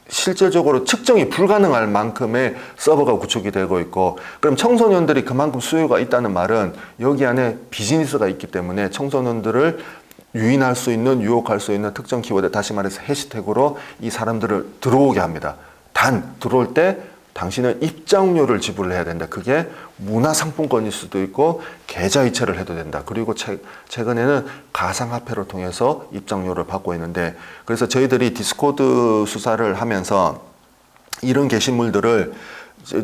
A: 실질적으로 측정이 불가능할 만큼의 서버가 구축이 되고 있고, 그럼 청소년들이 그만큼 수요가 있다는 말은 여기 안에 비즈니스가 있기 때문에 청소년들을 유인할 수 있는, 유혹할 수 있는 특정 키워드, 다시 말해서 해시태그로 이 사람들을 들어오게 합니다. 단 들어올 때 당신은 입장료를 지불해야 된다. 그게 문화상품권일 수도 있고 계좌이체를 해도 된다. 그리고 최근에는 가상화폐를 통해서 입장료를 받고 있는데, 그래서 저희들이 디스코드 수사를 하면서 이런 게시물들을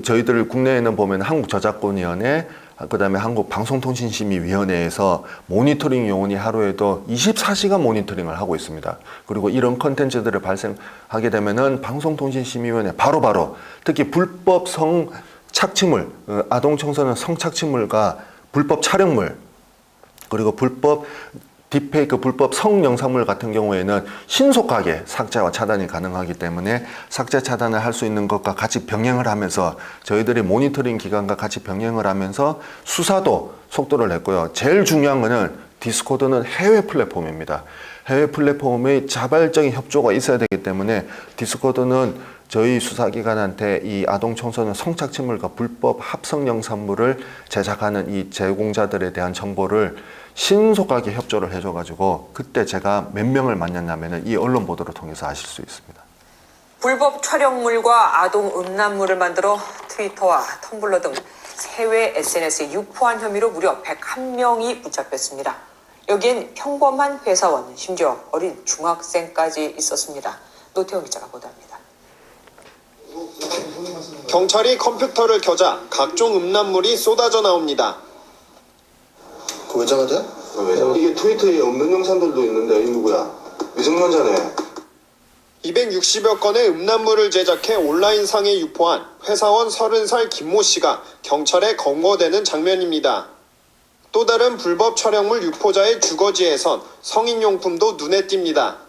A: 저희들 국내에는 보면 한국저작권위원회, 그다음에 한국방송통신심의위원회에서 모니터링 요원이 하루에도 24시간 모니터링을 하고 있습니다. 그리고 이런 컨텐츠들을 발생하게 되면은 방송통신심의위원회 바로바로 특히 불법 성착취물, 아동 청소년 성착취물과 불법 촬영물, 그리고 불법 딥페이크, 불법 성영상물 같은 경우에는 신속하게 삭제와 차단이 가능하기 때문에 삭제 차단을 할 수 있는 것과 같이 병행을 하면서 저희들이 모니터링 기관과 같이 병행을 하면서 수사도 속도를 냈고요. 제일 중요한 거는 디스코드는 해외 플랫폼입니다. 해외 플랫폼의 자발적인 협조가 있어야 되기 때문에 디스코드는 저희 수사기관한테 이 아동 청소년 성착취물과 불법 합성 영상물을 제작하는 이 제공자들에 대한 정보를 신속하게 협조를 해줘가지고 그때 제가 몇 명을 만났냐면은 이 언론 보도를 통해서 아실 수 있습니다.
D: 불법 촬영물과 아동 음란물을 만들어 트위터와 텀블러 등 해외 SNS에 유포한 혐의로 무려 101명이 붙잡혔습니다. 여기엔 평범한 회사원, 심지어 어린 중학생까지 있었습니다. 노태영 기자가 보도합니다.
E: 경찰이 컴퓨터를 켜자 각종 음란물이 쏟아져 나옵니다.
F: 그 외장하자? 이게 트위터에 없는 영상들도 있는데 이 누구야? 미성년자네.
E: 260여 건의 음란물을 제작해 온라인상에 유포한 회사원 30살 김모 씨가 경찰에 검거되는 장면입니다. 또 다른 불법 촬영물 유포자의 주거지에선 성인용품도 눈에 띕니다.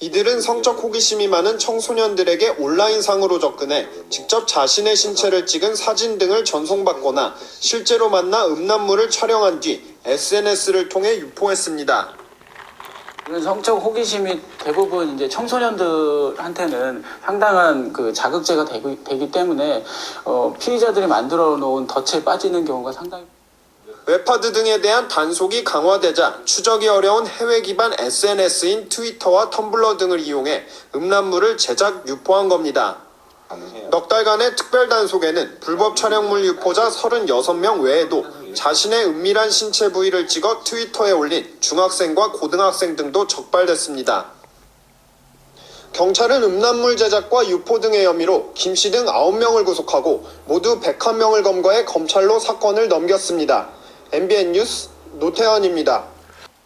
E: 이들은 성적 호기심이 많은 청소년들에게 온라인상으로 접근해 직접 자신의 신체를 찍은 사진 등을 전송받거나 실제로 만나 음란물을 촬영한 뒤 SNS를 통해 유포했습니다.
G: 이런 성적 호기심이 대부분 이제 청소년들한테는 상당한 그 자극제가 되기 때문에 피의자들이 만들어 놓은 덫에 빠지는 경우가 상당히.
E: 웹하드 등에 대한 단속이 강화되자 추적이 어려운 해외 기반 SNS인 트위터와 텀블러 등을 이용해 음란물을 제작, 유포한 겁니다. 넉 달간의 특별 단속에는 불법 촬영물 유포자 36명 외에도 자신의 은밀한 신체 부위를 찍어 트위터에 올린 중학생과 고등학생 등도 적발됐습니다. 경찰은 음란물 제작과 유포 등의 혐의로 김 씨 등 9명을 구속하고 모두 101명을 검거해 검찰로 사건을 넘겼습니다. MBN 뉴스 노태현입니다.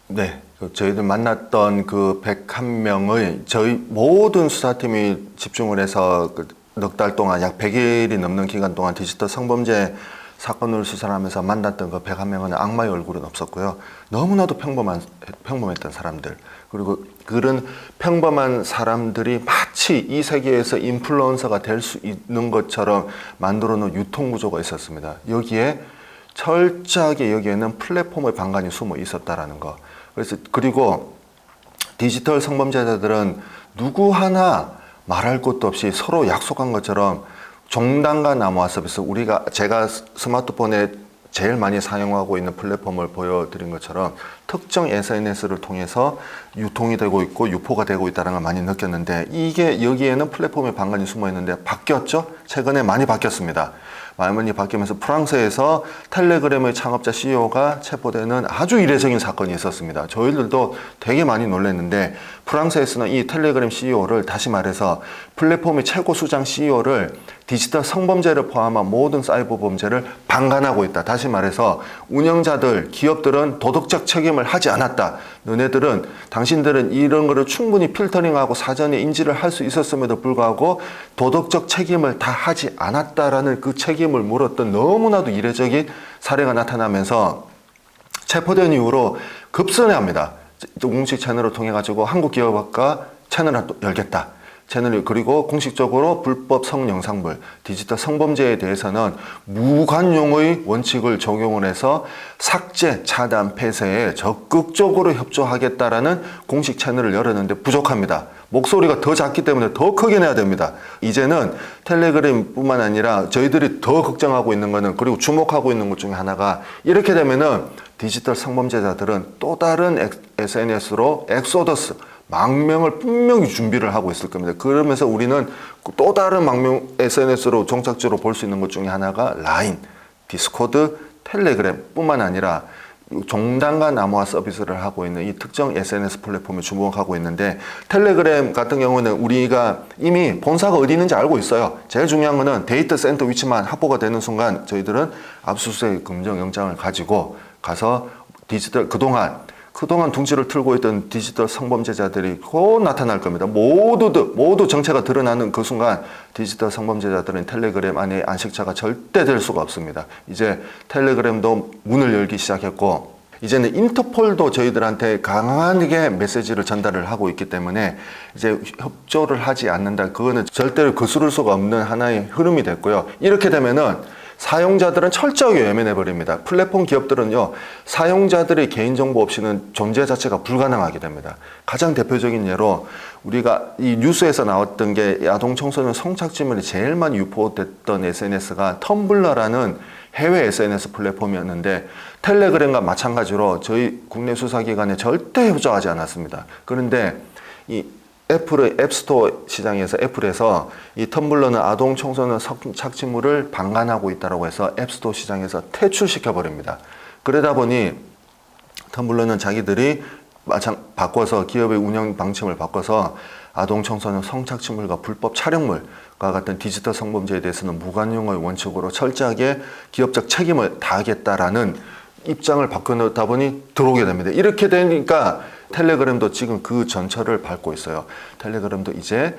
A: 네, 저희들 만났던 그 101명의 저희 모든 수사팀이 집중을 해서 넉 달 동안 약 100일이 넘는 기간 동안 디지털 성범죄 사건을 수사하면서 만났던 그 101명은 악마의 얼굴은 없었고요. 너무나도 평범했던 사람들, 그리고 그런 평범한 사람들이 마치 이 세계에서 인플루언서가 될 수 있는 것처럼 만들어 놓은 유통구조가 있었습니다. 철저하게 여기에는 플랫폼의 방관이 숨어 있었다라는 거. 그리고 디지털 성범죄자들은 누구 하나 말할 것도 없이 서로 약속한 것처럼 종단과 나무와 서비스, 제가 스마트폰에 제일 많이 사용하고 있는 플랫폼을 보여드린 것처럼 특정 SNS를 통해서 유통이 되고 있고 유포가 되고 있다는 걸 많이 느꼈는데, 이게 여기에는 플랫폼의 방관이 숨어 있는데 바뀌었죠? 최근에 많이 바뀌었습니다. 많이 바뀌면서 프랑스에서 텔레그램의 창업자 CEO가 체포되는 아주 이례적인 사건이 있었습니다. 저희들도 되게 많이 놀랐는데, 프랑스에서는 이 텔레그램 CEO를, 다시 말해서 플랫폼의 최고 수장 CEO를 디지털 성범죄를 포함한 모든 사이버 범죄를 방관하고 있다. 다시 말해서 운영자들, 기업들은 도덕적 책임을 하지 않았다. 당신들은 이런 거를 충분히 필터링하고 사전에 인지를 할 수 있었음에도 불구하고 도덕적 책임을 다 하지 않았다라는 그 책임을 물었던 너무나도 이례적인 사례가 나타나면서 체포된 이후로 급선회합니다. 공식 채널을 통해 가지고 한국 기업과 채널을 열겠다. 채널이 그리고 공식적으로 불법 성영상물, 디지털 성범죄에 대해서는 무관용의 원칙을 적용을 해서 삭제, 차단, 폐쇄에 적극적으로 협조하겠다라는 공식 채널을 열었는데 부족합니다. 목소리가 더 작기 때문에 더 크게 내야 됩니다. 이제는 텔레그램뿐만 아니라 저희들이 더 걱정하고 있는 거는, 그리고 주목하고 있는 것 중에 하나가, 이렇게 되면은 디지털 성범죄자들은 또 다른 SNS로 엑소더스, 망명을 분명히 준비를 하고 있을 겁니다. 그러면서 우리는 또 다른 망명 SNS로 종착지로 볼 수 있는 것 중에 하나가 라인, 디스코드, 텔레그램 뿐만 아니라 종단과 남화 서비스를 하고 있는 이 특정 SNS 플랫폼에 주목하고 있는데, 텔레그램 같은 경우는 우리가 이미 본사가 어디 있는지 알고 있어요. 제일 중요한 거는 데이터 센터 위치만 확보가 되는 순간 저희들은 압수수색 금정영장을 가지고 가서 디지털 그동안 둥지를 틀고 있던 디지털 성범죄자들이 곧 나타날 겁니다. 모두 정체가 드러나는 그 순간 디지털 성범죄자들은 텔레그램 안에 안식처가 절대 될 수가 없습니다. 이제 텔레그램도 문을 열기 시작했고, 이제는 인터폴도 저희들한테 강하게 메시지를 전달을 하고 있기 때문에 이제 협조를 하지 않는다. 그거는 절대로 거스를 수가 없는 하나의 흐름이 됐고요. 이렇게 되면은 사용자들은 철저하게 외면해 버립니다. 플랫폼 기업들은요, 사용자들의 개인정보 없이는 존재 자체가 불가능하게 됩니다. 가장 대표적인 예로 우리가 이 뉴스에서 나왔던 게, 아동 청소년 성착취물이 제일 많이 유포됐던 SNS가 텀블러라는 해외 SNS 플랫폼이었는데, 텔레그램과 마찬가지로 저희 국내 수사기관에 절대 협조하지 않았습니다. 그런데 이 애플의 앱스토어 시장에서, 애플에서 이 텀블러는 아동 청소년 성착취물을 방관하고 있다고 해서 앱스토어 시장에서 퇴출시켜 버립니다. 그러다 보니 텀블러는 자기들이 바꿔서, 기업의 운영 방침을 바꿔서 아동 청소년 성착취물과 불법 촬영물과 같은 디지털 성범죄에 대해서는 무관용의 원칙으로 철저하게 기업적 책임을 다하겠다라는 입장을 바꿔놓다 보니 들어오게 됩니다. 이렇게 되니까 텔레그램도 지금 그 전철을 밟고 있어요. 텔레그램도 이제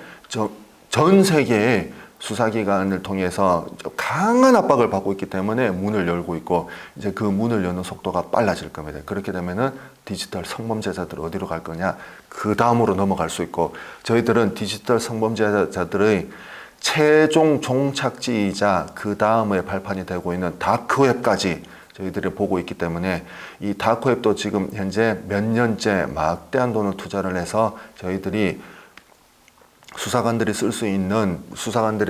A: 전 세계의 수사기관을 통해서 강한 압박을 받고 있기 때문에 문을 열고 있고, 이제 그 문을 여는 속도가 빨라질 겁니다. 그렇게 되면은 디지털 성범죄자들 어디로 갈 거냐? 그 다음으로 넘어갈 수 있고, 저희들은 디지털 성범죄자들의 최종 종착지이자 그 다음에 발판이 되고 있는 다크웹까지 저희들이 보고 있기 때문에, 이 다크웹도 지금 현재 몇 년째 막대한 돈을 투자를 해서 저희들이 수사관들이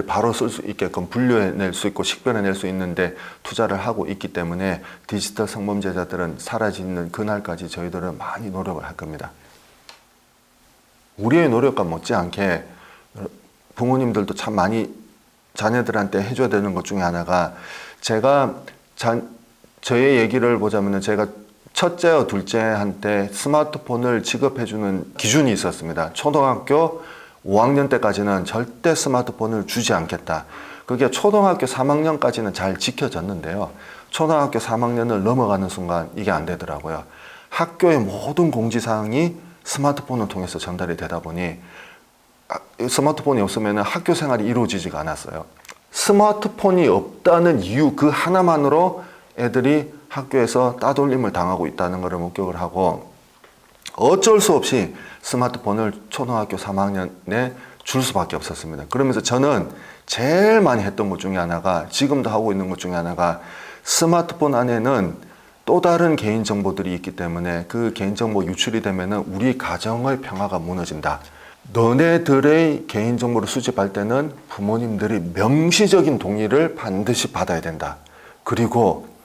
A: 바로 쓸 수 있게끔 분류해낼 수 있고 식별해낼 수 있는데 투자를 하고 있기 때문에, 디지털 성범죄자들은 사라지는 그날까지 저희들은 많이 노력을 할 겁니다. 우리의 노력과 못지않게 부모님들도 참 많이 자녀들한테 해줘야 되는 것 중에 하나가, 저의 얘기를 보자면은, 제가 첫째와 둘째한테 스마트폰을 지급해주는 기준이 있었습니다. 초등학교 5학년 때까지는 절대 스마트폰을 주지 않겠다. 그게 초등학교 3학년까지는 잘 지켜졌는데요. 초등학교 3학년을 넘어가는 순간 이게 안 되더라고요. 학교의 모든 공지사항이 스마트폰을 통해서 전달이 되다 보니 스마트폰이 없으면 학교 생활이 이루어지지가 않았어요. 스마트폰이 없다는 이유 그 하나만으로 애들이 학교에서 따돌림을 당하고 있다는 것을 목격을 하고, 어쩔 수 없이 스마트폰을 초등학교 3학년에 줄 수밖에 없었습니다. 그러면서 저는 제일 많이 했던 것 중에 하나가, 지금도 하고 있는 것 중에 하나가, 스마트폰 안에는 또 다른 개인정보들이 있기 때문에 그 개인정보 유출이 되면은 우리 가정의 평화가 무너진다. 너네들의 개인정보를 수집할 때는 부모님들이 명시적인 동의를 반드시 받아야 된다. 그리고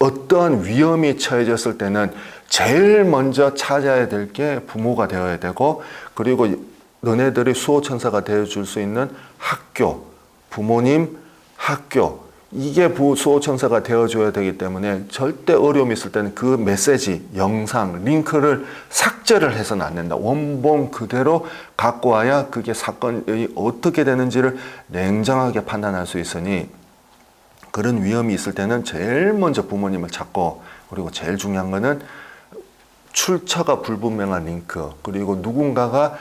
A: 어떠한 위험이 처해졌을 때는 제일 먼저 찾아야 될 게 부모가 되어야 되고, 그리고 너네들이 수호천사가 되어줄 수 있는 학교, 부모님, 학교, 이게 수호천사가 되어줘야 되기 때문에 절대 어려움이 있을 때는 그 메시지, 영상, 링크를 삭제를 해서는 안 된다. 원본 그대로 갖고 와야 그게 사건이 어떻게 되는지를 냉정하게 판단할 수 있으니, 그런 위험이 있을 때는 제일 먼저 부모님을 찾고, 그리고 제일 중요한 거는 출처가 불분명한 링크, 그리고 누군가가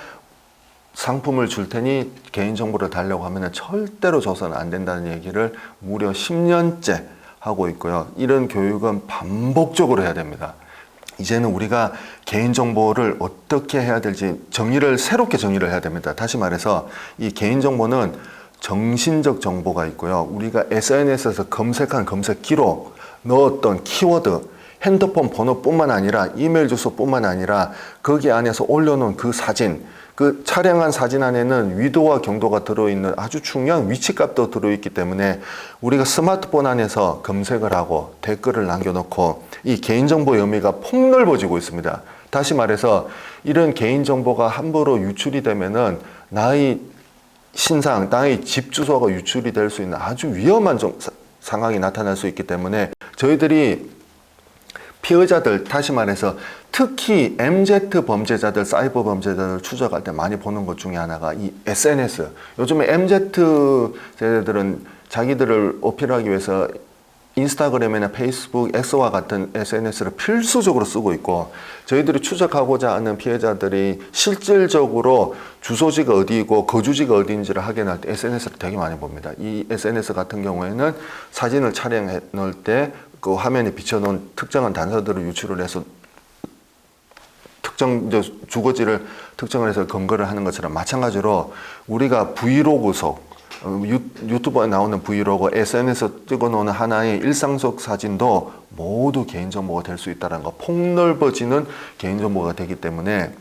A: 상품을 줄 테니 개인정보를 달라고 하면 절대로 줘서는 안 된다는 얘기를 무려 10년째 하고 있고요. 이런 교육은 반복적으로 해야 됩니다. 이제는 우리가 개인정보를 어떻게 해야 될지 새롭게 정의를 해야 됩니다. 다시 말해서 이 개인정보는 정신적 정보가 있고요. 우리가 SNS에서 검색한 검색 기록, 넣었던 키워드, 핸드폰 번호뿐만 아니라 이메일 주소뿐만 아니라 거기 안에서 올려놓은 그 사진, 그 촬영한 사진 안에는 위도와 경도가 들어있는 아주 중요한 위치값도 들어있기 때문에 우리가 스마트폰 안에서 검색을 하고 댓글을 남겨놓고 이 개인정보 의미가 폭넓어지고 있습니다. 다시 말해서 이런 개인정보가 함부로 유출이 되면은 나의 신상, 나의 집 주소가 유출이 될 수 있는 아주 위험한 상황이 나타날 수 있기 때문에 저희들이 피의자들, 다시 말해서 특히 MZ 범죄자들, 사이버 범죄자들 추적할 때 많이 보는 것 중에 하나가 이 SNS. 요즘에 MZ 세대들은 자기들을 어필하기 위해서 인스타그램이나 페이스북, X와 같은 SNS를 필수적으로 쓰고 있고, 저희들이 추적하고자 하는 피해자들이 실질적으로 주소지가 어디이고 거주지가 어디인지를 확인할 때 SNS를 되게 많이 봅니다. 이 SNS 같은 경우에는 사진을 촬영해 놓을 때 그 화면에 비춰놓은 특정한 단서들을 유출을 해서 특정 주거지를 특정을 해서 검거를 하는 것처럼 마찬가지로 우리가 브이로그 속 유튜브에 나오는 브이로그, SNS 찍어놓는 하나의 일상 속 사진도 모두 개인정보가 될 수 있다는 거, 폭넓어지는 개인정보가 되기 때문에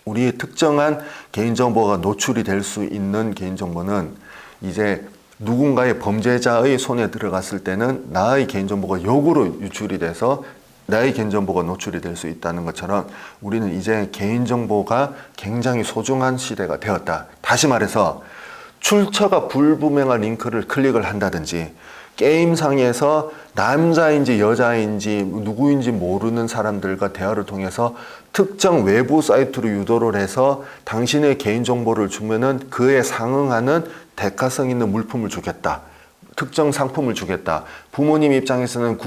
A: 우리의 특정한 개인정보가 노출이 될 수 있는 개인정보는 이제 누군가의 범죄자의 손에 들어갔을 때는 나의 개인정보가 역으로 유출이 돼서 나의 개인정보가 노출이 될 수 있다는 것처럼 우리는 이제 개인정보가 굉장히 소중한 시대가 되었다. 다시 말해서 출처가 불분명한 링크를 클릭을 한다든지 게임상에서 남자인지 여자인지 누구인지 모르는 사람들과 대화를 통해서 특정 외부 사이트로 유도를 해서 당신의 개인정보를 주면은 그에 상응하는 대가성 있는 물품을 주겠다. 특정 상품을 주겠다. 부모님 입장에서는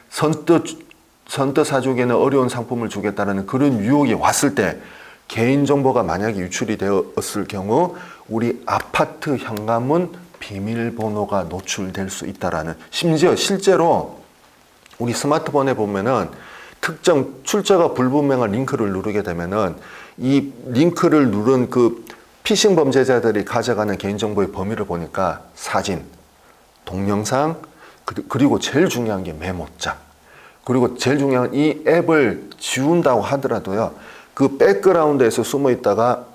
A: 선뜻 사주기에는 어려운 상품을 주겠다는 그런 유혹이 왔을 때 개인정보가 만약에 유출이 되었을 경우 우리 아파트 현관문 비밀번호가 노출될 수 있다라는, 심지어 실제로 우리 스마트폰에 보면은 특정 출처가 불분명한 링크를 누르게 되면은 이 링크를 누른 그 피싱 범죄자들이 가져가는 개인정보의 범위를 보니까 사진, 동영상, 그리고 제일 중요한 게 메모장, 그리고 제일 중요한 이 앱을 지운다고 하더라도요, 그 백그라운드에서 숨어 있다가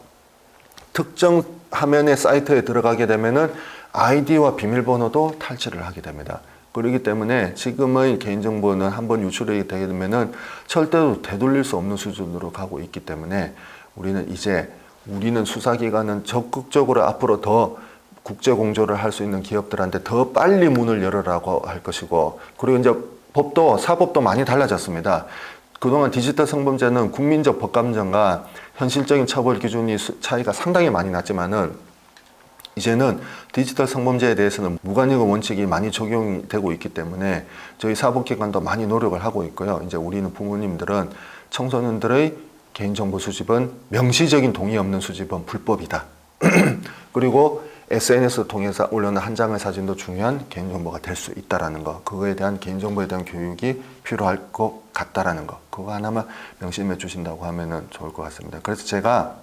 A: 특정 화면의 사이트에 들어가게 되면은 아이디와 비밀번호도 탈취를 하게 됩니다. 그렇기 때문에 지금의 개인정보는 한번 유출이 되게 되면은 절대로 되돌릴 수 없는 수준으로 가고 있기 때문에 우리는 수사기관은 적극적으로 앞으로 더 국제 공조를 할 수 있는 기업들한테 더 빨리 문을 열으라고 할 것이고, 그리고 이제 사법도 많이 달라졌습니다. 그동안 디지털 성범죄는 국민적 법감정과 현실적인 처벌 기준이 차이가 상당히 많이 났지만은 이제는 디지털 성범죄에 대해서는 무관유금 원칙이 많이 적용이 되고 있기 때문에 저희 사법기관도 많이 노력을 하고 있고요. 이제 우리는 부모님들은 청소년들의 개인정보 수집은 명시적인 동의 없는 수집은 불법이다. 그리고 SNS 통해서 올려놓은 한 장의 사진도 중요한 개인정보가 될 수 있다라는 거, 그거에 대한 개인정보에 대한 교육이 필요할 것 같다라는 거, 그거 하나만 명심해 주신다고 하면은 좋을 것 같습니다. 그래서 제가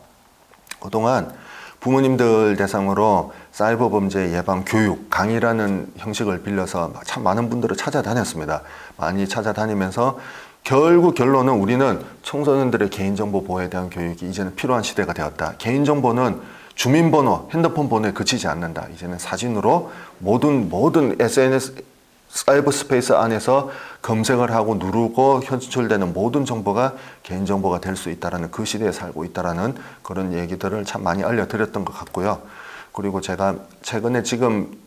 A: 그동안 부모님들 대상으로 사이버 범죄 예방 교육 강의라는 형식을 빌려서 참 많은 분들을 찾아다녔습니다. 많이 찾아다니면서 결국 결론은 우리는 청소년들의 개인정보 보호에 대한 교육이 이제는 필요한 시대가 되었다. 개인정보는 주민번호, 핸드폰 번호에 그치지 않는다. 이제는 사진으로 모든 SNS 사이버 스페이스 안에서 검색을 하고 누르고 현출되는 모든 정보가 개인정보가 될 수 있다는 그 시대에 살고 있다는 그런 얘기들을 참 많이 알려드렸던 것 같고요. 그리고 제가 최근에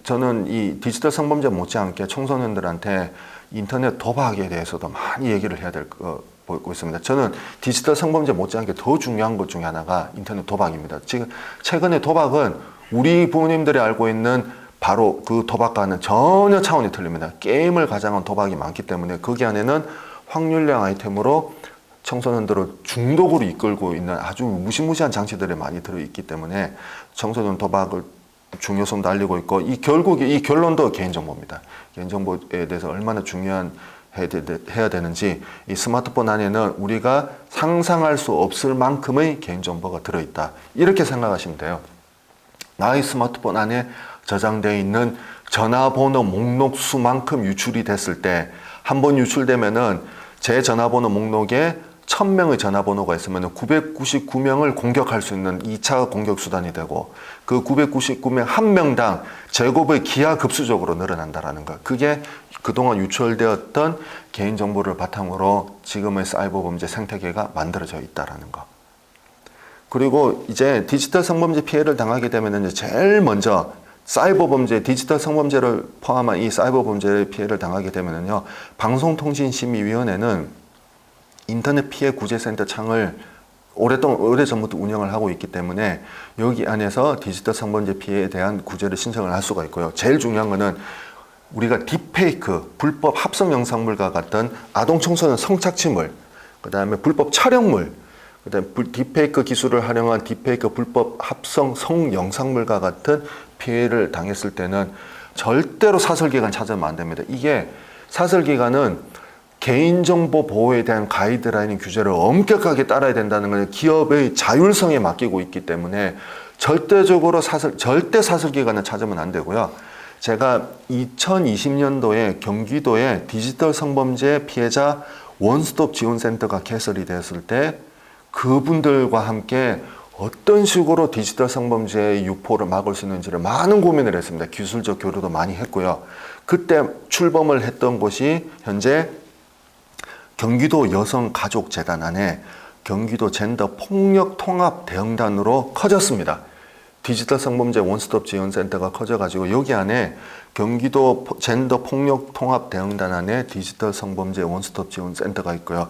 A: 저는 이 디지털 성범죄 못지않게 청소년들한테 인터넷 도박에 대해서도 많이 얘기를 해야 될 거 보고 있습니다. 저는 디지털 성범죄 못지않게 더 중요한 것 중에 하나가 인터넷 도박입니다. 지금 최근에 도박은 우리 부모님들이 알고 있는 바로 그 도박과는 전혀 차원이 틀립니다. 게임을 가장한 도박이 많기 때문에 거기 안에는 확률형 아이템으로 청소년들을 중독으로 이끌고 있는 아주 무시무시한 장치들이 많이 들어있기 때문에 청소년 도박을 중요성도 알리고 있고 결국에 이 결론도 개인정보입니다. 개인정보에 대해서 얼마나 중요한 해야 되는지, 이 스마트폰 안에는 우리가 상상할 수 없을 만큼의 개인정보가 들어있다. 이렇게 생각하시면 돼요. 나의 스마트폰 안에 저장되어 있는 전화번호 목록 수만큼 유출이 됐을 때, 한 번 유출되면은 제 전화번호 목록에 1000명의 전화번호가 있으면 999명을 공격할 수 있는 2차 공격 수단이 되고, 그 999명 한 명당 제곱의 기하급수적으로 늘어난다라는 것. 그게 그동안 유출되었던 개인정보를 바탕으로 지금의 사이버 범죄 생태계가 만들어져 있다라는 것. 그리고 이제 디지털 성범죄 피해를 당하게 되면 이제 제일 먼저 사이버 범죄, 디지털 성범죄를 포함한 이 사이버 범죄 피해를 당하게 되면요, 방송통신심의위원회는 인터넷 피해 구제센터 창을 오래전부터 운영을 하고 있기 때문에 여기 안에서 디지털 성범죄 피해에 대한 구제를 신청을 할 수가 있고요. 제일 중요한 거는 우리가 딥페이크, 불법 합성 영상물과 같은 아동 청소년 성착취물, 그 다음에 불법 촬영물, 그 다음에 딥페이크 기술을 활용한 딥페이크 불법 합성 성영상물과 같은 피해를 당했을 때는 절대로 사설기관 찾으면 안 됩니다. 이게 사설기관은 개인정보 보호에 대한 가이드라인 규제를 엄격하게 따라야 된다는 걸 기업의 자율성에 맡기고 있기 때문에 절대적으로 절대 사설기관을 찾으면 안 되고요. 제가 2020년도에 경기도에 디지털 성범죄 피해자 원스톱 지원센터가 개설이 되었을 때 그분들과 함께 어떤 식으로 디지털 성범죄의 유포를 막을 수 있는지를 많은 고민을 했습니다. 기술적 교류도 많이 했고요. 그때 출범을 했던 곳이 현재 경기도 여성가족재단 안에 경기도 젠더 폭력 통합 대응단으로 커졌습니다. 디지털 성범죄 원스톱 지원센터가 커져가지고 여기 안에 경기도 젠더 폭력 통합 대응단 안에 디지털 성범죄 원스톱 지원센터가 있고요.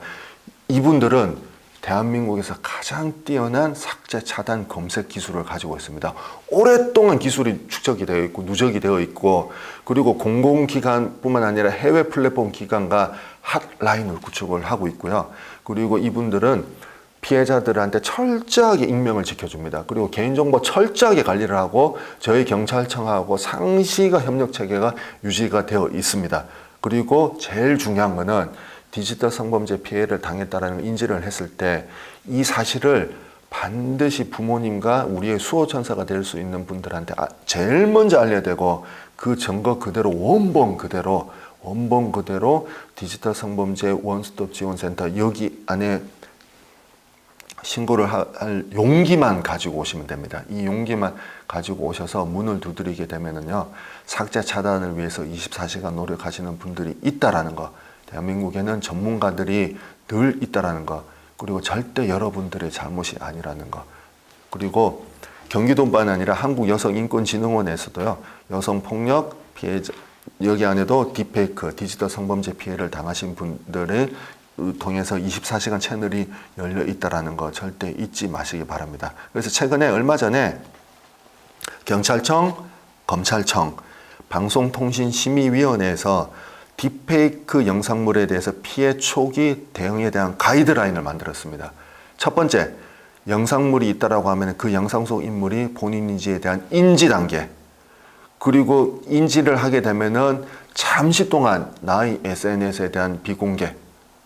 A: 이분들은 대한민국에서 가장 뛰어난 삭제 차단 검색 기술을 가지고 있습니다. 오랫동안 기술이 축적이 되어 있고 누적이 되어 있고, 그리고 공공기관뿐만 아니라 해외 플랫폼 기관과 핫라인을 구축을 하고 있고요. 그리고 이분들은 피해자들한테 철저하게 익명을 지켜줍니다. 그리고 개인정보 철저하게 관리를 하고 저희 경찰청하고 상시가 협력 체계가 유지가 되어 있습니다. 그리고 제일 중요한 거는 디지털 성범죄 피해를 당했다는 인지를 했을 때 이 사실을 반드시 부모님과 우리의 수호천사가 될 수 있는 분들한테 제일 먼저 알려야 되고, 그 증거 그대로 원본 그대로 디지털 성범죄 원스톱 지원센터 여기 안에 신고를 할 용기만 가지고 오시면 됩니다. 이 용기만 가지고 오셔서 문을 두드리게 되면은요, 삭제 차단을 위해서 24시간 노력하시는 분들이 있다라는 거, 대한민국에는 전문가들이 늘 있다라는 거, 그리고 절대 여러분들의 잘못이 아니라는 거, 그리고 경기도뿐만 아니라 한국여성인권진흥원에서도요, 여성폭력 피해자, 여기 안에도 딥페이크, 디지털 성범죄 피해를 당하신 분들을 통해서 24시간 채널이 열려 있다라는 거 절대 잊지 마시기 바랍니다. 그래서 최근에 얼마 전에 경찰청, 검찰청, 방송통신심의위원회에서 딥페이크 영상물에 대해서 피해 초기 대응에 대한 가이드라인을 만들었습니다. 첫 번째, 영상물이 있다라고 하면 그 영상 속 인물이 본인인지에 대한 인지 단계, 그리고 인지를 하게 되면은 잠시 동안 나의 SNS에 대한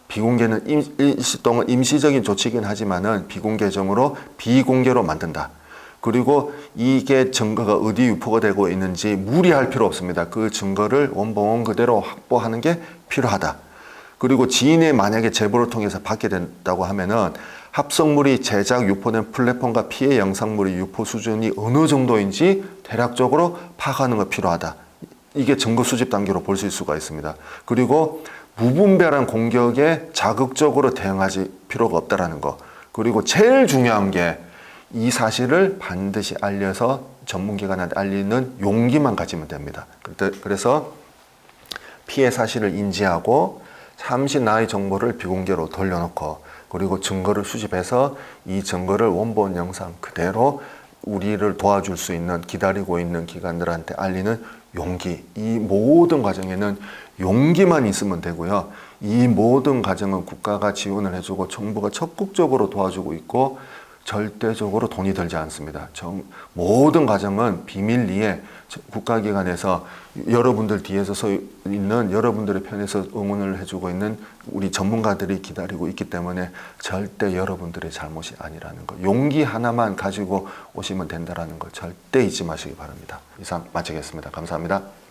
A: 비공개는 일시 동안 임시적인 조치이긴 하지만은 비공개정으로 비공개로 만든다. 그리고 이게 증거가 어디 유포가 되고 있는지 무리할 필요 없습니다. 그 증거를 원본 그대로 확보하는 게 필요하다. 그리고 지인의 만약에 제보를 통해서 받게 된다고 하면은 합성물이 제작 유포된 플랫폼과 피해 영상물의 유포 수준이 어느 정도인지 대략적으로 파악하는 거 필요하다. 이게 증거 수집 단계로 볼 수가 있습니다. 그리고 무분별한 공격에 자극적으로 대응하지 필요가 없다라는 거. 그리고 제일 중요한 게 이 사실을 반드시 알려서 전문기관한테 알리는 용기만 가지면 됩니다. 그래서 피해 사실을 인지하고 잠시 나의 정보를 비공개로 돌려놓고, 그리고 증거를 수집해서 이 증거를 원본 영상 그대로 우리를 도와줄 수 있는, 기다리고 있는 기관들한테 알리는 용기. 이 모든 과정에는 용기만 있으면 되고요. 이 모든 과정은 국가가 지원을 해주고 정부가 적극적으로 도와주고 있고, 절대적으로 돈이 들지 않습니다. 모든 과정은 비밀리에 국가기관에서 여러분들 뒤에서 서 있는 여러분들의 편에서 응원을 해주고 있는 우리 전문가들이 기다리고 있기 때문에 절대 여러분들의 잘못이 아니라는 거, 용기 하나만 가지고 오시면 된다는 걸 절대 잊지 마시기 바랍니다. 이상 마치겠습니다. 감사합니다.